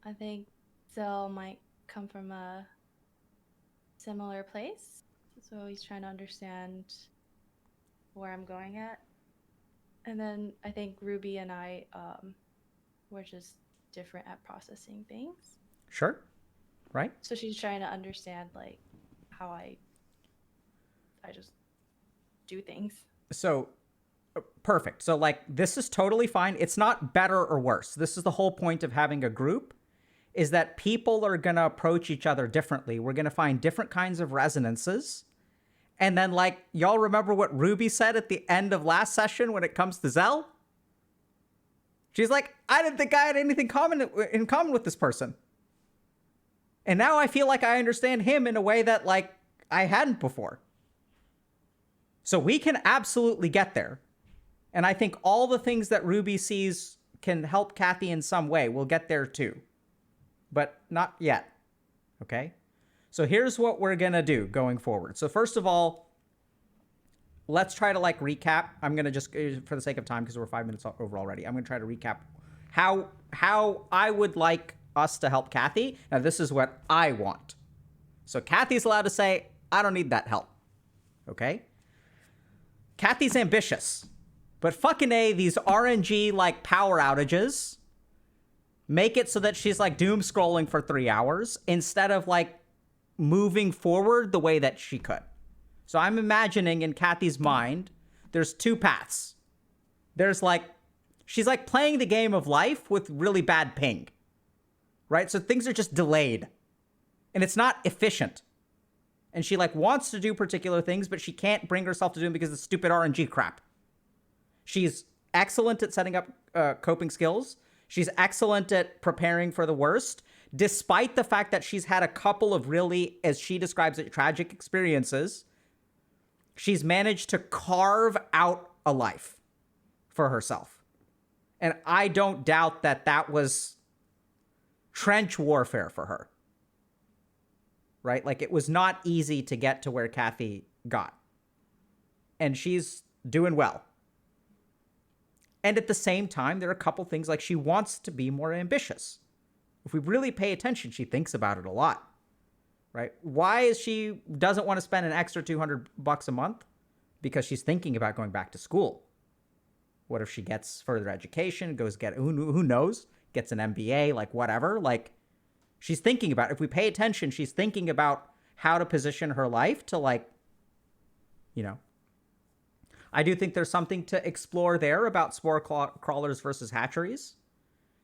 I think Zell might come from a similar place, so he's trying to understand where I'm going at. And then I think Ruby and I, we're just different at processing things. Sure. Right? So she's trying to understand like how I just do things. So perfect. So like this is totally fine. It's not better or worse. This is the whole point of having a group, is that people are going to approach each other differently. We're going to find different kinds of resonances. And then like, y'all remember what Ruby said at the end of last session when it comes to Zell? She's like, "I didn't think I had anything in common with this person. And now I feel like I understand him in a way that like I hadn't before." So we can absolutely get there. And I think all the things that Ruby sees can help Kathy in some way. We'll get there too. But not yet. Okay? So here's what we're going to do going forward. So first of all, let's try to like recap. I'm going to just, for the sake of time, because we're 5 minutes over already, I'm going to try to recap how I would like us to help Kathy. Now, this is what I want. So Kathy's allowed to say, "I don't need that help." Okay? Kathy's ambitious. But fucking A, these RNG like power outages make it so that she's like doom scrolling for 3 hours instead of like moving forward the way that she could. So I'm imagining in Kathy's mind, there's two paths. There's like, she's like playing the game of life with really bad ping, right? So things are just delayed and it's not efficient. And she like wants to do particular things, but she can't bring herself to do them because of the stupid RNG crap. She's excellent at setting up coping skills. She's excellent at preparing for the worst, despite the fact that she's had a couple of really, as she describes it, tragic experiences she's managed to carve out a life for herself. And I don't doubt that that was trench warfare for her. Right? Like, it was not easy to get to where Kathy got. And she's doing well. And at the same time, there are a couple things, like she wants to be more ambitious. If we really pay attention, she thinks about it a lot. Right? Why is she doesn't want to spend an extra $200 a month? Because she's thinking about going back to school. What if she gets further education, goes get, who knows, gets an MBA, like whatever. Like, she's thinking about, if we pay attention, she's thinking about how to position her life to, like, you know. I do think there's something to explore there about spore crawlers versus hatcheries.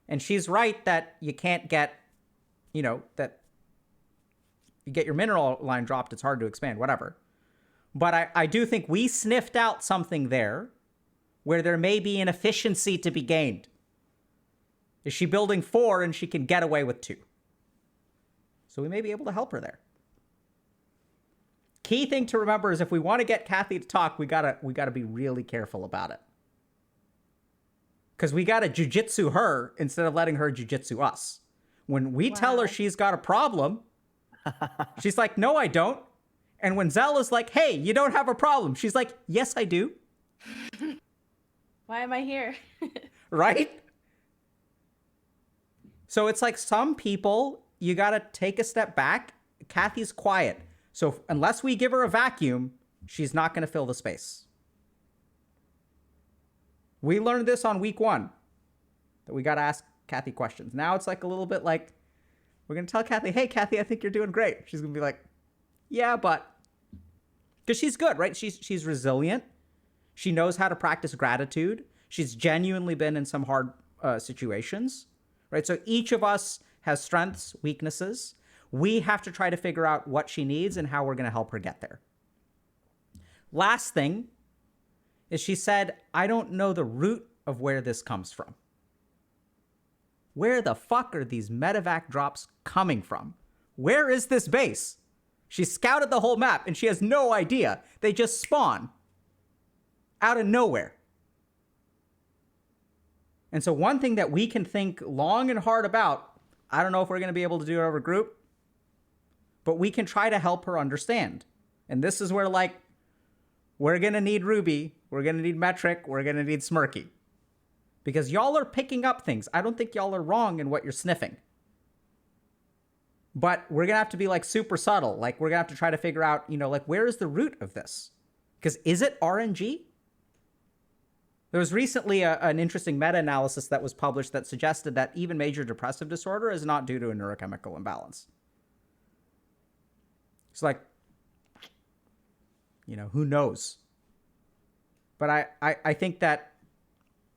And she's right that you can't get, you know, that you get your mineral line dropped, it's hard to expand, whatever. But I do think we sniffed out something there where there may be an efficiency to be gained. Is she building 4 and she can get away with 2? So we may be able to help her there. Key thing to remember is if we want to get Kathy to talk, we gotta be really careful about it. Because we gotta jujitsu her instead of letting her jujitsu us. When we tell her she's got a problem, she's like, no, I don't. And when Zell is like, hey, you don't have a problem, she's like, yes, I do. Why am I here? Right? So it's like some people, you gotta take a step back. Kathy's quiet. So unless we give her a vacuum, she's not going to fill the space. We learned this on week 1, that we got to ask Kathy questions. Now it's like a little bit like, we're going to tell Kathy, hey, Kathy, I think you're doing great. She's going to be like, yeah, but, because she's good, right? She's resilient. She knows how to practice gratitude. She's genuinely been in some hard situations, right? So each of us has strengths, weaknesses. We have to try to figure out what she needs and how we're going to help her get there. Last thing is she said, I don't know the root of where this comes from. Where the fuck are these medevac drops coming from? Where is this base? She scouted the whole map and she has no idea. They just spawn out of nowhere. And so one thing that we can think long and hard about, I don't know if we're going to be able to do it over group, but we can try to help her understand. And this is where, like, we're going to need Ruby, we're going to need Metric, we're going to need Smirky. Because y'all are picking up things. I don't think y'all are wrong in what you're sniffing. But we're going to have to be, like, super subtle. Like, we're going to have to try to figure out, you know, like, where is the root of this? Because is it RNG? There was recently an interesting meta-analysis that was published that suggested that even major depressive disorder is not due to a neurochemical imbalance. It's like, you know, who knows? But I think that,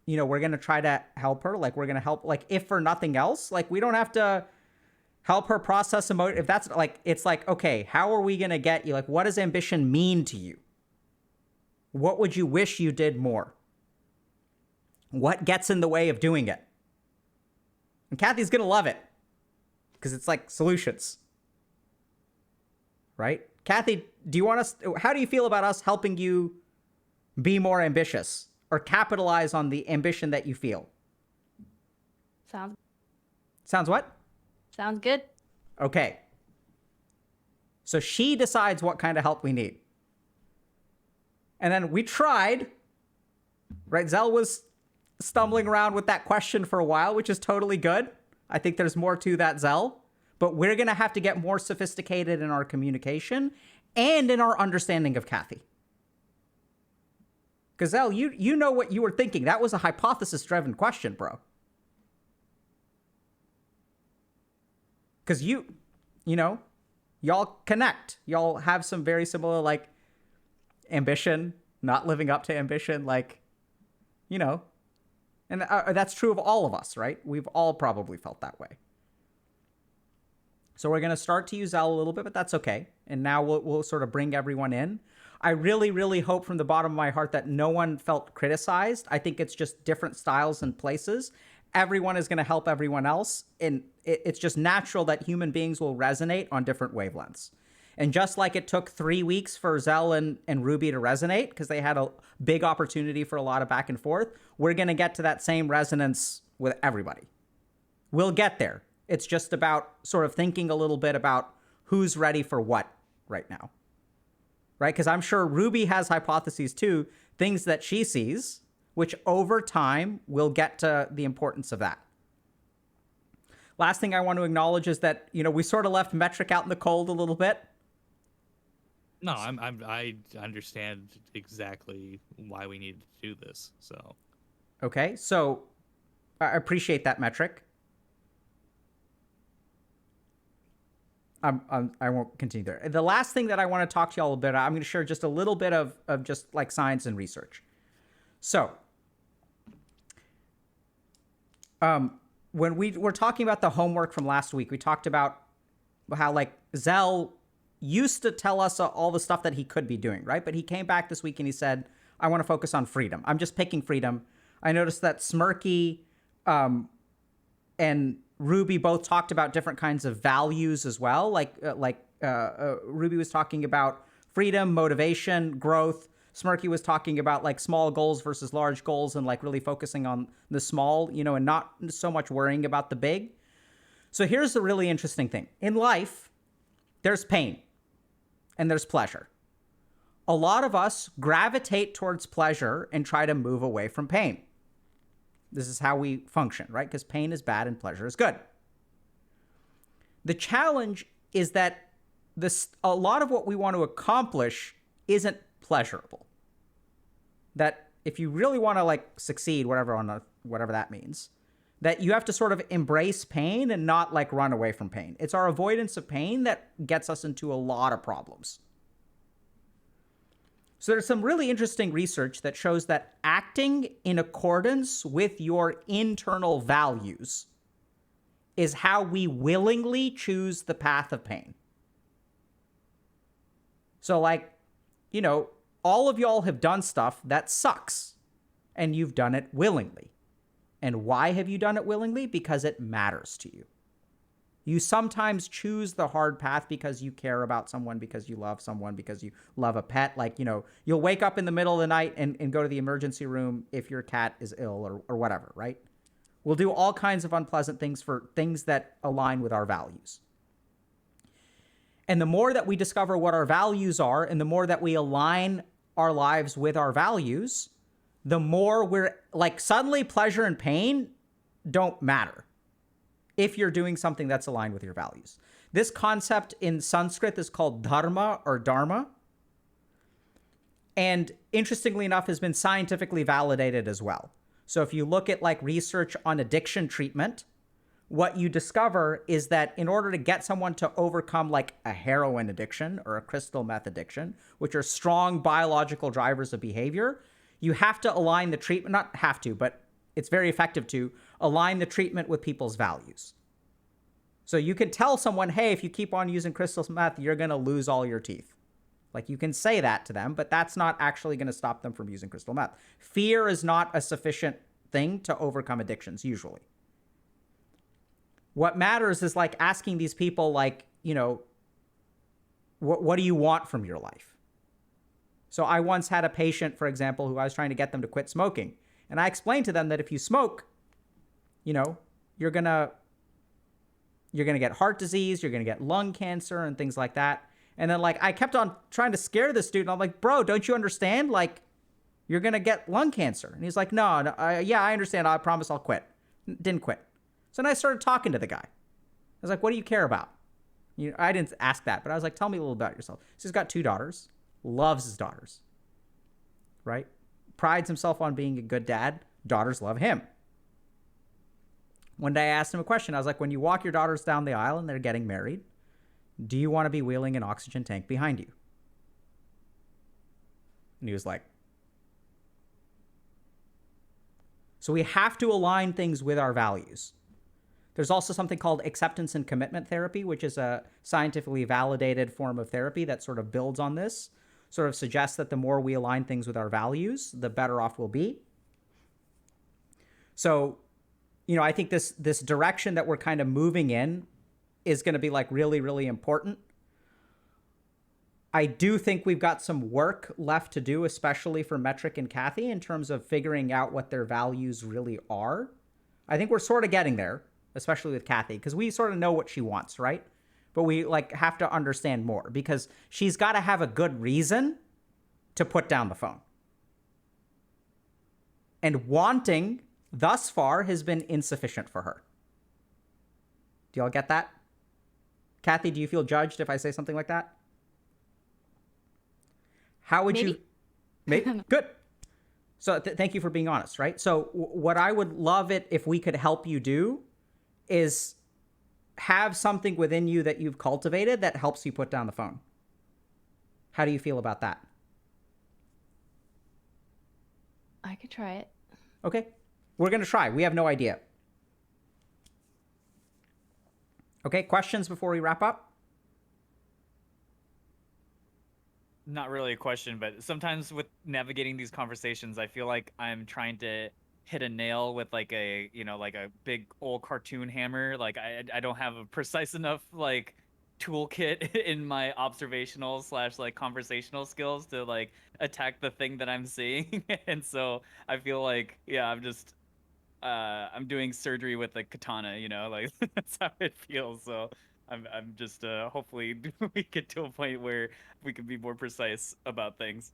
you know, we're going to try to help her. Like, we're going to help, like, if for nothing else, like, we don't have to help her process emotion. If that's, like, it's like, okay, how are we going to get you? Like, what does ambition mean to you? What would you wish you did more? What gets in the way of doing it? And Kathy's going to love it because it's like solutions. Right? Kathy, do you want us, how do you feel about us helping you be more ambitious or capitalize on the ambition that you feel? Sounds what? Sounds good. Okay. So she decides what kind of help we need. And then we tried, right? Zell was stumbling around with that question for a while, which is totally good. I think there's more to that, Zell. But we're going to have to get more sophisticated in our communication and in our understanding of Kathy. Gazelle, you know what you were thinking. That was a hypothesis-driven question, bro. Because you know, y'all connect. Y'all have some very similar, like, ambition, not living up to ambition, like, you know. And that's true of all of us, right? We've all probably felt that way. So we're going to start to use Zell a little bit, but that's okay. And now we'll sort of bring everyone in. I really, really hope from the bottom of my heart that no one felt criticized. I think it's just different styles and places. Everyone is going to help everyone else. And it's just natural that human beings will resonate on different wavelengths. And just like it took 3 weeks for Zell and Ruby to resonate, because they had a big opportunity for a lot of back and forth, we're going to get to that same resonance with everybody. We'll get there. It's just about sort of thinking a little bit about who's ready for what right now. Right? Because I'm sure Ruby has hypotheses too, things that she sees, which over time we'll get to the importance of that. Last thing I want to acknowledge is that, we sort of left metric out in the cold a little bit. No, I understand exactly why we needed to do this. So, okay, so I appreciate that metric. I won't continue there. The last thing that I want to talk to y'all a bit, I'm going to share just a little bit of just like science and research. So, when we were talking about the homework from last week, we talked about how like Zell used to tell us all the stuff that he could be doing, right? But he came back this week and he said, I want to focus on freedom. I'm just picking freedom. I noticed that Smirky and Ruby both talked about different kinds of values as well. Ruby was talking about freedom, motivation, growth. Smirky was talking about like small goals versus large goals and like really focusing on the small, and not so much worrying about the big. So here's the really interesting thing. In life, there's pain and there's pleasure. A lot of us gravitate towards pleasure and try to move away from pain. This is how we function, right? Because pain is bad and pleasure is good. The challenge is that a lot of what we want to accomplish isn't pleasurable. That if you really want to like succeed, whatever that means, that you have to sort of embrace pain and not like run away from pain. It's our avoidance of pain that gets us into a lot of problems. So there's some really interesting research that shows that acting in accordance with your internal values is how we willingly choose the path of pain. So like, all of y'all have done stuff that sucks and you've done it willingly. And why have you done it willingly? Because it matters to you. You sometimes choose the hard path because you care about someone, because you love someone, because you love a pet. Like, you'll wake up in the middle of the night and go to the emergency room if your cat is ill or whatever, right? We'll do all kinds of unpleasant things for things that align with our values. And the more that we discover what our values are and the more that we align our lives with our values, the more we're like suddenly pleasure and pain don't matter if you're doing something that's aligned with your values. This concept in Sanskrit is called dharma or dharma. And interestingly enough, has been scientifically validated as well. So if you look at like research on addiction treatment, what you discover is that in order to get someone to overcome like a heroin addiction or a crystal meth addiction, which are strong biological drivers of behavior, you have to align the treatment, not have to, but it's very effective to align the treatment with people's values. So you can tell someone, hey, if you keep on using crystal meth, you're going to lose all your teeth. Like you can say that to them, but that's not actually going to stop them from using crystal meth. Fear is not a sufficient thing to overcome addictions usually. What matters is like asking these people like, what do you want from your life? So I once had a patient, for example, who I was trying to get them to quit smoking. And I explained to them that if you smoke, you're going to get heart disease, you're going to get lung cancer and things like that. And then like I kept on trying to scare the student. I'm like, bro, don't you understand? Like you're going to get lung cancer. And he's like, no, I understand. I promise I'll quit. Didn't quit. So then I started talking to the guy. I was like, what do you care about? I didn't ask that, but I was like, tell me a little about yourself. So he's got 2 daughters, loves his daughters, right? Prides himself on being a good dad. Daughters love him. One day I asked him a question. I was like, when you walk your daughters down the aisle and they're getting married, do you want to be wheeling an oxygen tank behind you? And he was like, so we have to align things with our values. There's also something called acceptance and commitment therapy, which is a scientifically validated form of therapy that sort of builds on this, sort of suggests that the more we align things with our values, the better off we'll be. So, I think this direction that we're kind of moving in is going to be like really, really important. I do think we've got some work left to do, especially for Metric and Kathy, in terms of figuring out what their values really are. I think we're sort of getting there, especially with Kathy, because we sort of know what she wants, right? But we like have to understand more, because she's got to have a good reason to put down the phone. And wanting thus far has been insufficient for her. Do y'all get that? Kathy, do you feel judged if I say something like that? How would you... Maybe? Good. So thank you for being honest, right? So what I would love it if we could help you do is have something within you that you've cultivated that helps you put down the phone. How do you feel about that? I could try it. Okay. We're going to try. We have no idea. Okay, questions before we wrap up? Not really a question, but sometimes with navigating these conversations, I feel like I'm trying to hit a nail with like a, like a big old cartoon hammer. Like I don't have a precise enough like toolkit in my observational / like conversational skills to like attack the thing that I'm seeing. And so I feel like, yeah, I'm doing surgery with a katana, like that's how it feels. So I'm just hopefully we get to a point where we can be more precise about things.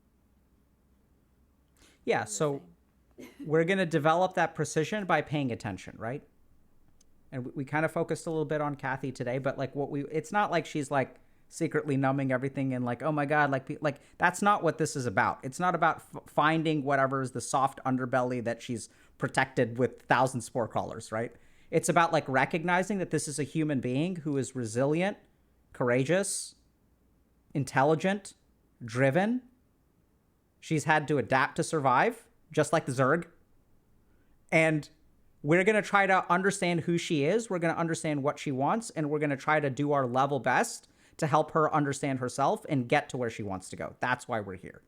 Yeah, so we're going to develop that precision by paying attention, right? And we kind of focused a little bit on Kathy today, but like it's not like she's like secretly numbing everything and like, oh my God, like that's not what this is about. It's not about finding whatever is the soft underbelly that she's protected with 1,000 spore crawlers, right? It's about like recognizing that this is a human being who is resilient, courageous, intelligent, driven. She's had to adapt to survive, just like the Zerg. And we're going to try to understand who she is. We're going to understand what she wants. And we're going to try to do our level best to help her understand herself and get to where she wants to go. That's why we're here.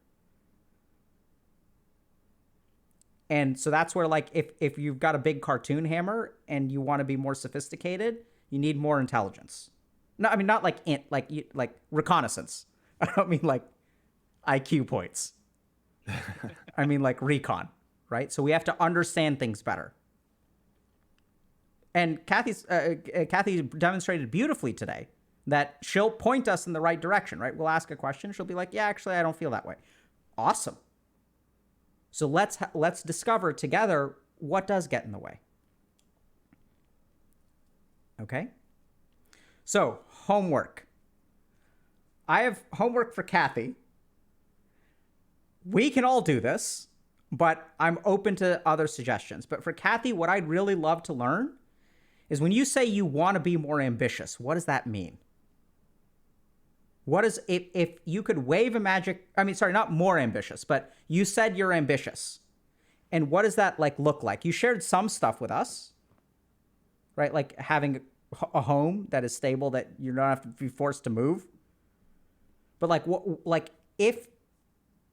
And so that's where, like, if you've got a big cartoon hammer and you want to be more sophisticated, you need more intelligence. No, I mean, not like reconnaissance. I don't mean like IQ points. I mean like recon, right? So we have to understand things better. And Kathy demonstrated beautifully today that she'll point us in the right direction, right? We'll ask a question. She'll be like, yeah, actually, I don't feel that way. Awesome. So let's discover together what does get in the way. Okay? So, homework. I have homework for Kathy. We can all do this, but I'm open to other suggestions. But for Kathy, what I'd really love to learn is when you say you want to be more ambitious, what does that mean? What is, if you could wave a magic, I mean, sorry, not more ambitious, but you said you're ambitious. And what does that like look like? You shared some stuff with us, right? Like having a home that is stable, that you don't have to be forced to move. But like, what, like if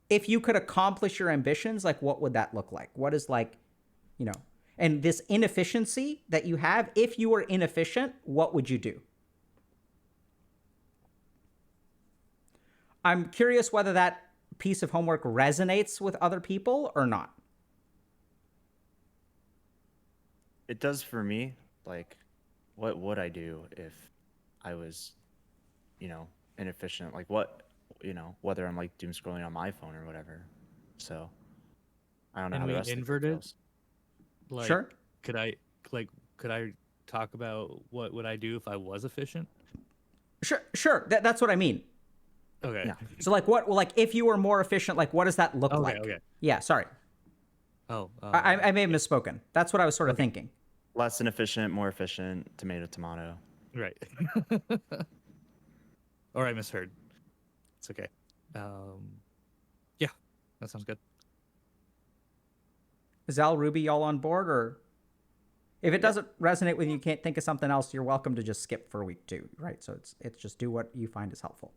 you could accomplish your ambitions, like what would that look like? What is like, and this inefficiency that you have, if you were inefficient, what would you do? I'm curious whether that piece of homework resonates with other people or not. It does for me. Like, what would I do if I was, inefficient? Like what, whether I'm like doom scrolling on my phone or whatever. So I don't know how the rest invert of it it? feels. Like, Sure. Could I talk about what would I do if I was efficient? Sure. That's what I mean. Okay. Yeah. So like if you were more efficient, like what does that look like? Okay. Yeah. Sorry. Oh. I may have misspoken. That's what I was sort of thinking. Less inefficient, more efficient, tomato. Right. All right, misheard. It's okay. Yeah, that sounds good. Zell, Ruby, y'all on board? Or if it doesn't resonate with you, you can't think of something else, you're welcome to just skip for week 2, right? So it's just do what you find is helpful.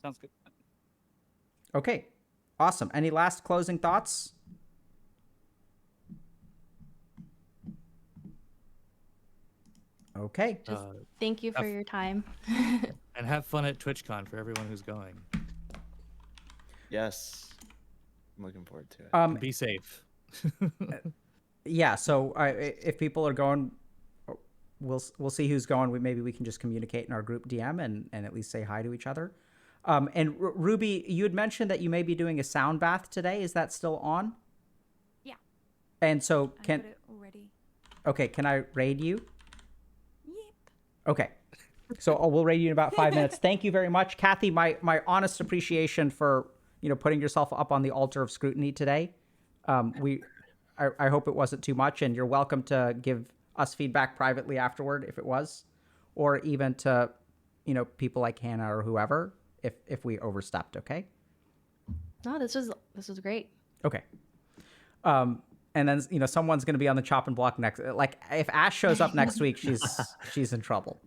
Sounds good. Okay, awesome. Any last closing thoughts? Okay. Just thank you for your time. And have fun at TwitchCon for everyone who's going. Yes. I'm looking forward to it. Be safe. Yeah, so if people are going, we'll see who's going. Maybe we can just communicate in our group DM and at least say hi to each other. And Ruby, you had mentioned that you may be doing a sound bath today. Is that still on? Yeah. And so I put it already. Okay, can I raid you? Yep. Okay. So we'll raid you in about 5 minutes. Thank you very much. Kathy, my honest appreciation for, putting yourself up on the altar of scrutiny today. I hope it wasn't too much, and you're welcome to give us feedback privately afterward if it was, or even to, people like Hannah or whoever if we overstepped, okay? No, this was great. Okay. And then, someone's going to be on the chopping block next. Like, if Ash shows up next week, she's in trouble.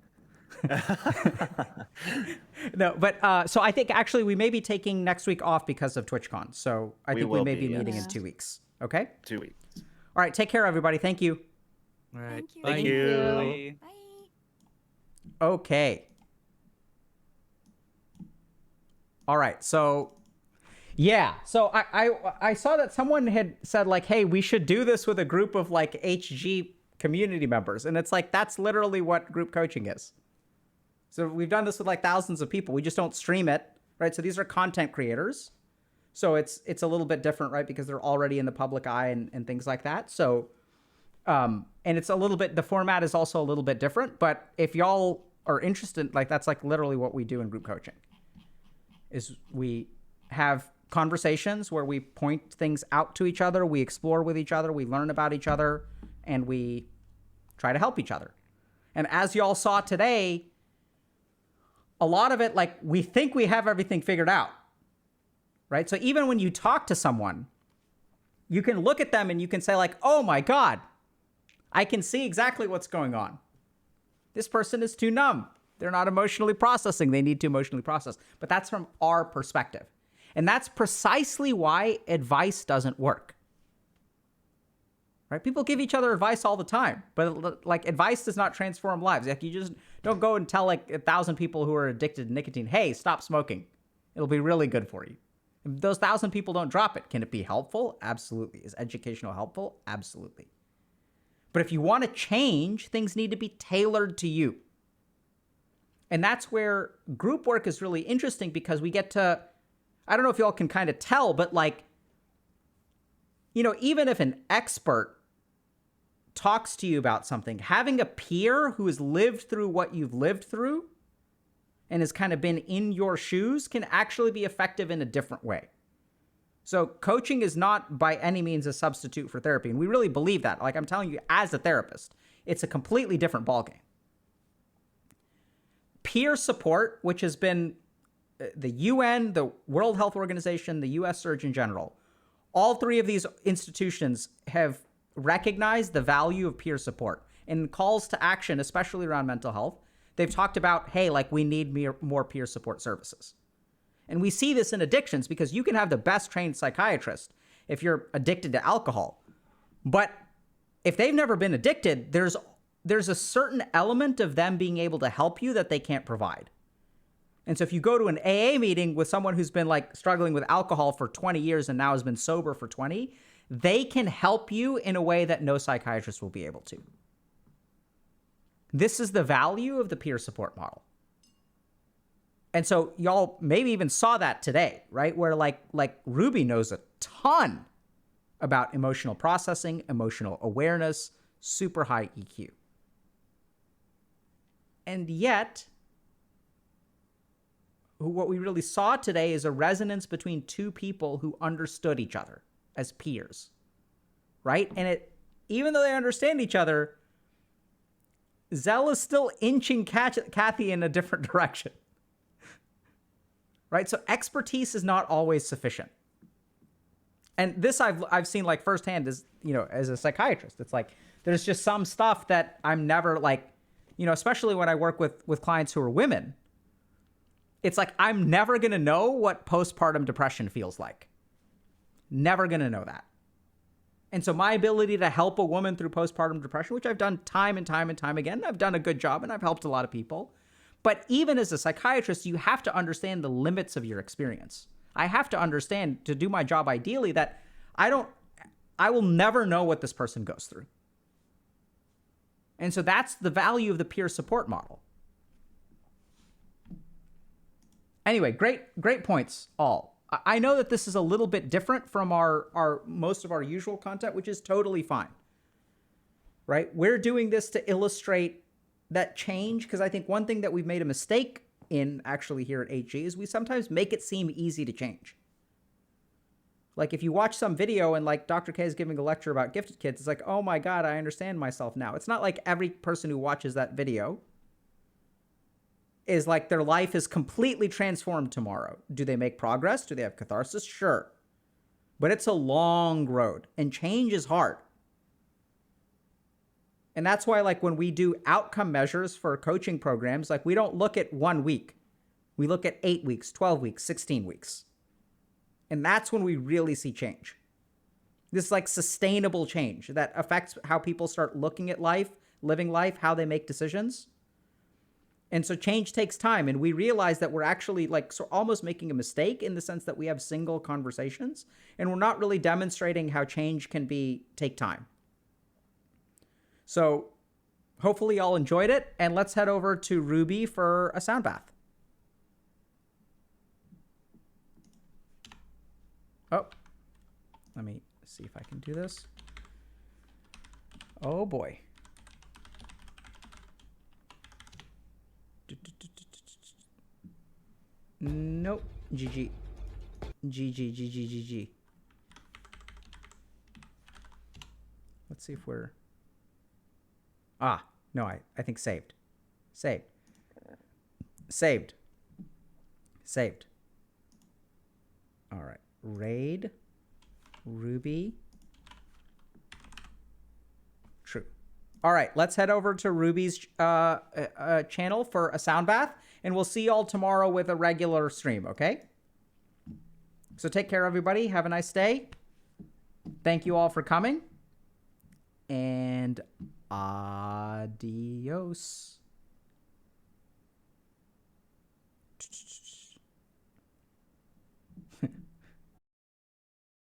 No, but so I think actually we may be taking next week off because of TwitchCon. So I think we may be meeting in 2 weeks. Okay? 2 weeks. All right. Take care, everybody. Thank you. All right. Thank you. Bye. Thank you. Bye. Bye. Okay. All right. So, yeah. So I saw that someone had said, like, hey, we should do this with a group of, like, HG community members. And it's like, that's literally what group coaching is. So we've done this with, like, thousands of people. We just don't stream it, right? So these are content creators. So it's a little bit different, right? Because they're already in the public eye and things like that. So, and it's a little bit, the format is also a little bit different. But if y'all are interested, like, that's, like, literally what we do in group coaching. Is we have conversations where we point things out to each other, we explore with each other, we learn about each other, and we try to help each other. And as y'all saw today, a lot of it, like, we think we have everything figured out, right? So even when you talk to someone, you can look at them and you can say, like, oh my God, I can see exactly what's going on. This person is too numb. They're not emotionally processing. They need to emotionally process. But that's from our perspective. And that's precisely why advice doesn't work. Right? People give each other advice all the time, but, like, advice does not transform lives. Like, you just don't go and tell, like, 1,000 people who are addicted to nicotine, hey, stop smoking. It'll be really good for you. If those 1,000 people don't drop it, can it be helpful? Absolutely. Is educational helpful? Absolutely. But if you want to change, things need to be tailored to you. And that's where group work is really interesting, because we get to, I don't know if y'all can kind of tell, but, like, even if an expert talks to you about something, having a peer who has lived through what you've lived through and has kind of been in your shoes can actually be effective in a different way. So coaching is not by any means a substitute for therapy. And we really believe that. Like, I'm telling you, as a therapist, it's a completely different ballgame. Peer support, which has been the UN, the World Health Organization, the US Surgeon General, all three of these institutions have recognized the value of peer support. In calls to action, especially around mental health, they've talked about, hey, like, we need more peer support services. And we see this in addictions, because you can have the best trained psychiatrist if you're addicted to alcohol. But if they've never been addicted, there's a certain element of them being able to help you that they can't provide. And so if you go to an AA meeting with someone who's been, like, struggling with alcohol for 20 years and now has been sober for 20, they can help you in a way that no psychiatrist will be able to. This is the value of the peer support model. And so y'all maybe even saw that today, right? Where like Ruby knows a ton about emotional processing, emotional awareness, super high EQ. And yet, what we really saw today is a resonance between two people who understood each other as peers, right? And even though they understand each other, Zell is still inching Kathy in a different direction, right? So expertise is not always sufficient. And this I've seen, like, firsthand as a psychiatrist. It's like, there's just some stuff that I'm never, like, especially when I work with clients who are women, it's like, I'm never going to know what postpartum depression feels like. Never going to know that. And so my ability to help a woman through postpartum depression, which I've done time and time and time again, I've done a good job and I've helped a lot of people. But even as a psychiatrist, you have to understand the limits of your experience. I have to understand, to do my job ideally, that I will never know what this person goes through. And so that's the value of the peer support model. Anyway, great points, all. I know that this is a little bit different from our most of our usual content, which is totally fine. Right? We're doing this to illustrate that change, because I think one thing that we've made a mistake in actually here at HG is we sometimes make it seem easy to change. Like if you watch some video and like Dr. K is giving a lecture about gifted kids, it's like, oh my God, I understand myself now. It's not like every person who watches that video is like their life is completely transformed tomorrow. Do they make progress? Do they have catharsis? Sure. But it's a long road and change is hard. And that's why like when we do outcome measures for coaching programs, like we don't look at 1 week. We look at 8 weeks, 12 weeks, 16 weeks. And that's when we really see change. This like sustainable change that affects how people start looking at life, living life, how they make decisions. And so change takes time. And we realize that we're actually like so almost making a mistake in the sense that we have single conversations and we're not really demonstrating how change can take time. So hopefully y'all enjoyed it. And let's head over to Ruby for a sound bath. Oh, let me see if I can do this. Oh boy. Nope. GG. GG. Let's see if we're... no, I think saved. Saved. All right. Raid. Ruby. True. All right, let's head over to Ruby's channel for a sound bath, and we'll see y'all tomorrow with a regular stream, okay? So take care, everybody. Have a nice day. Thank you all for coming. And adios.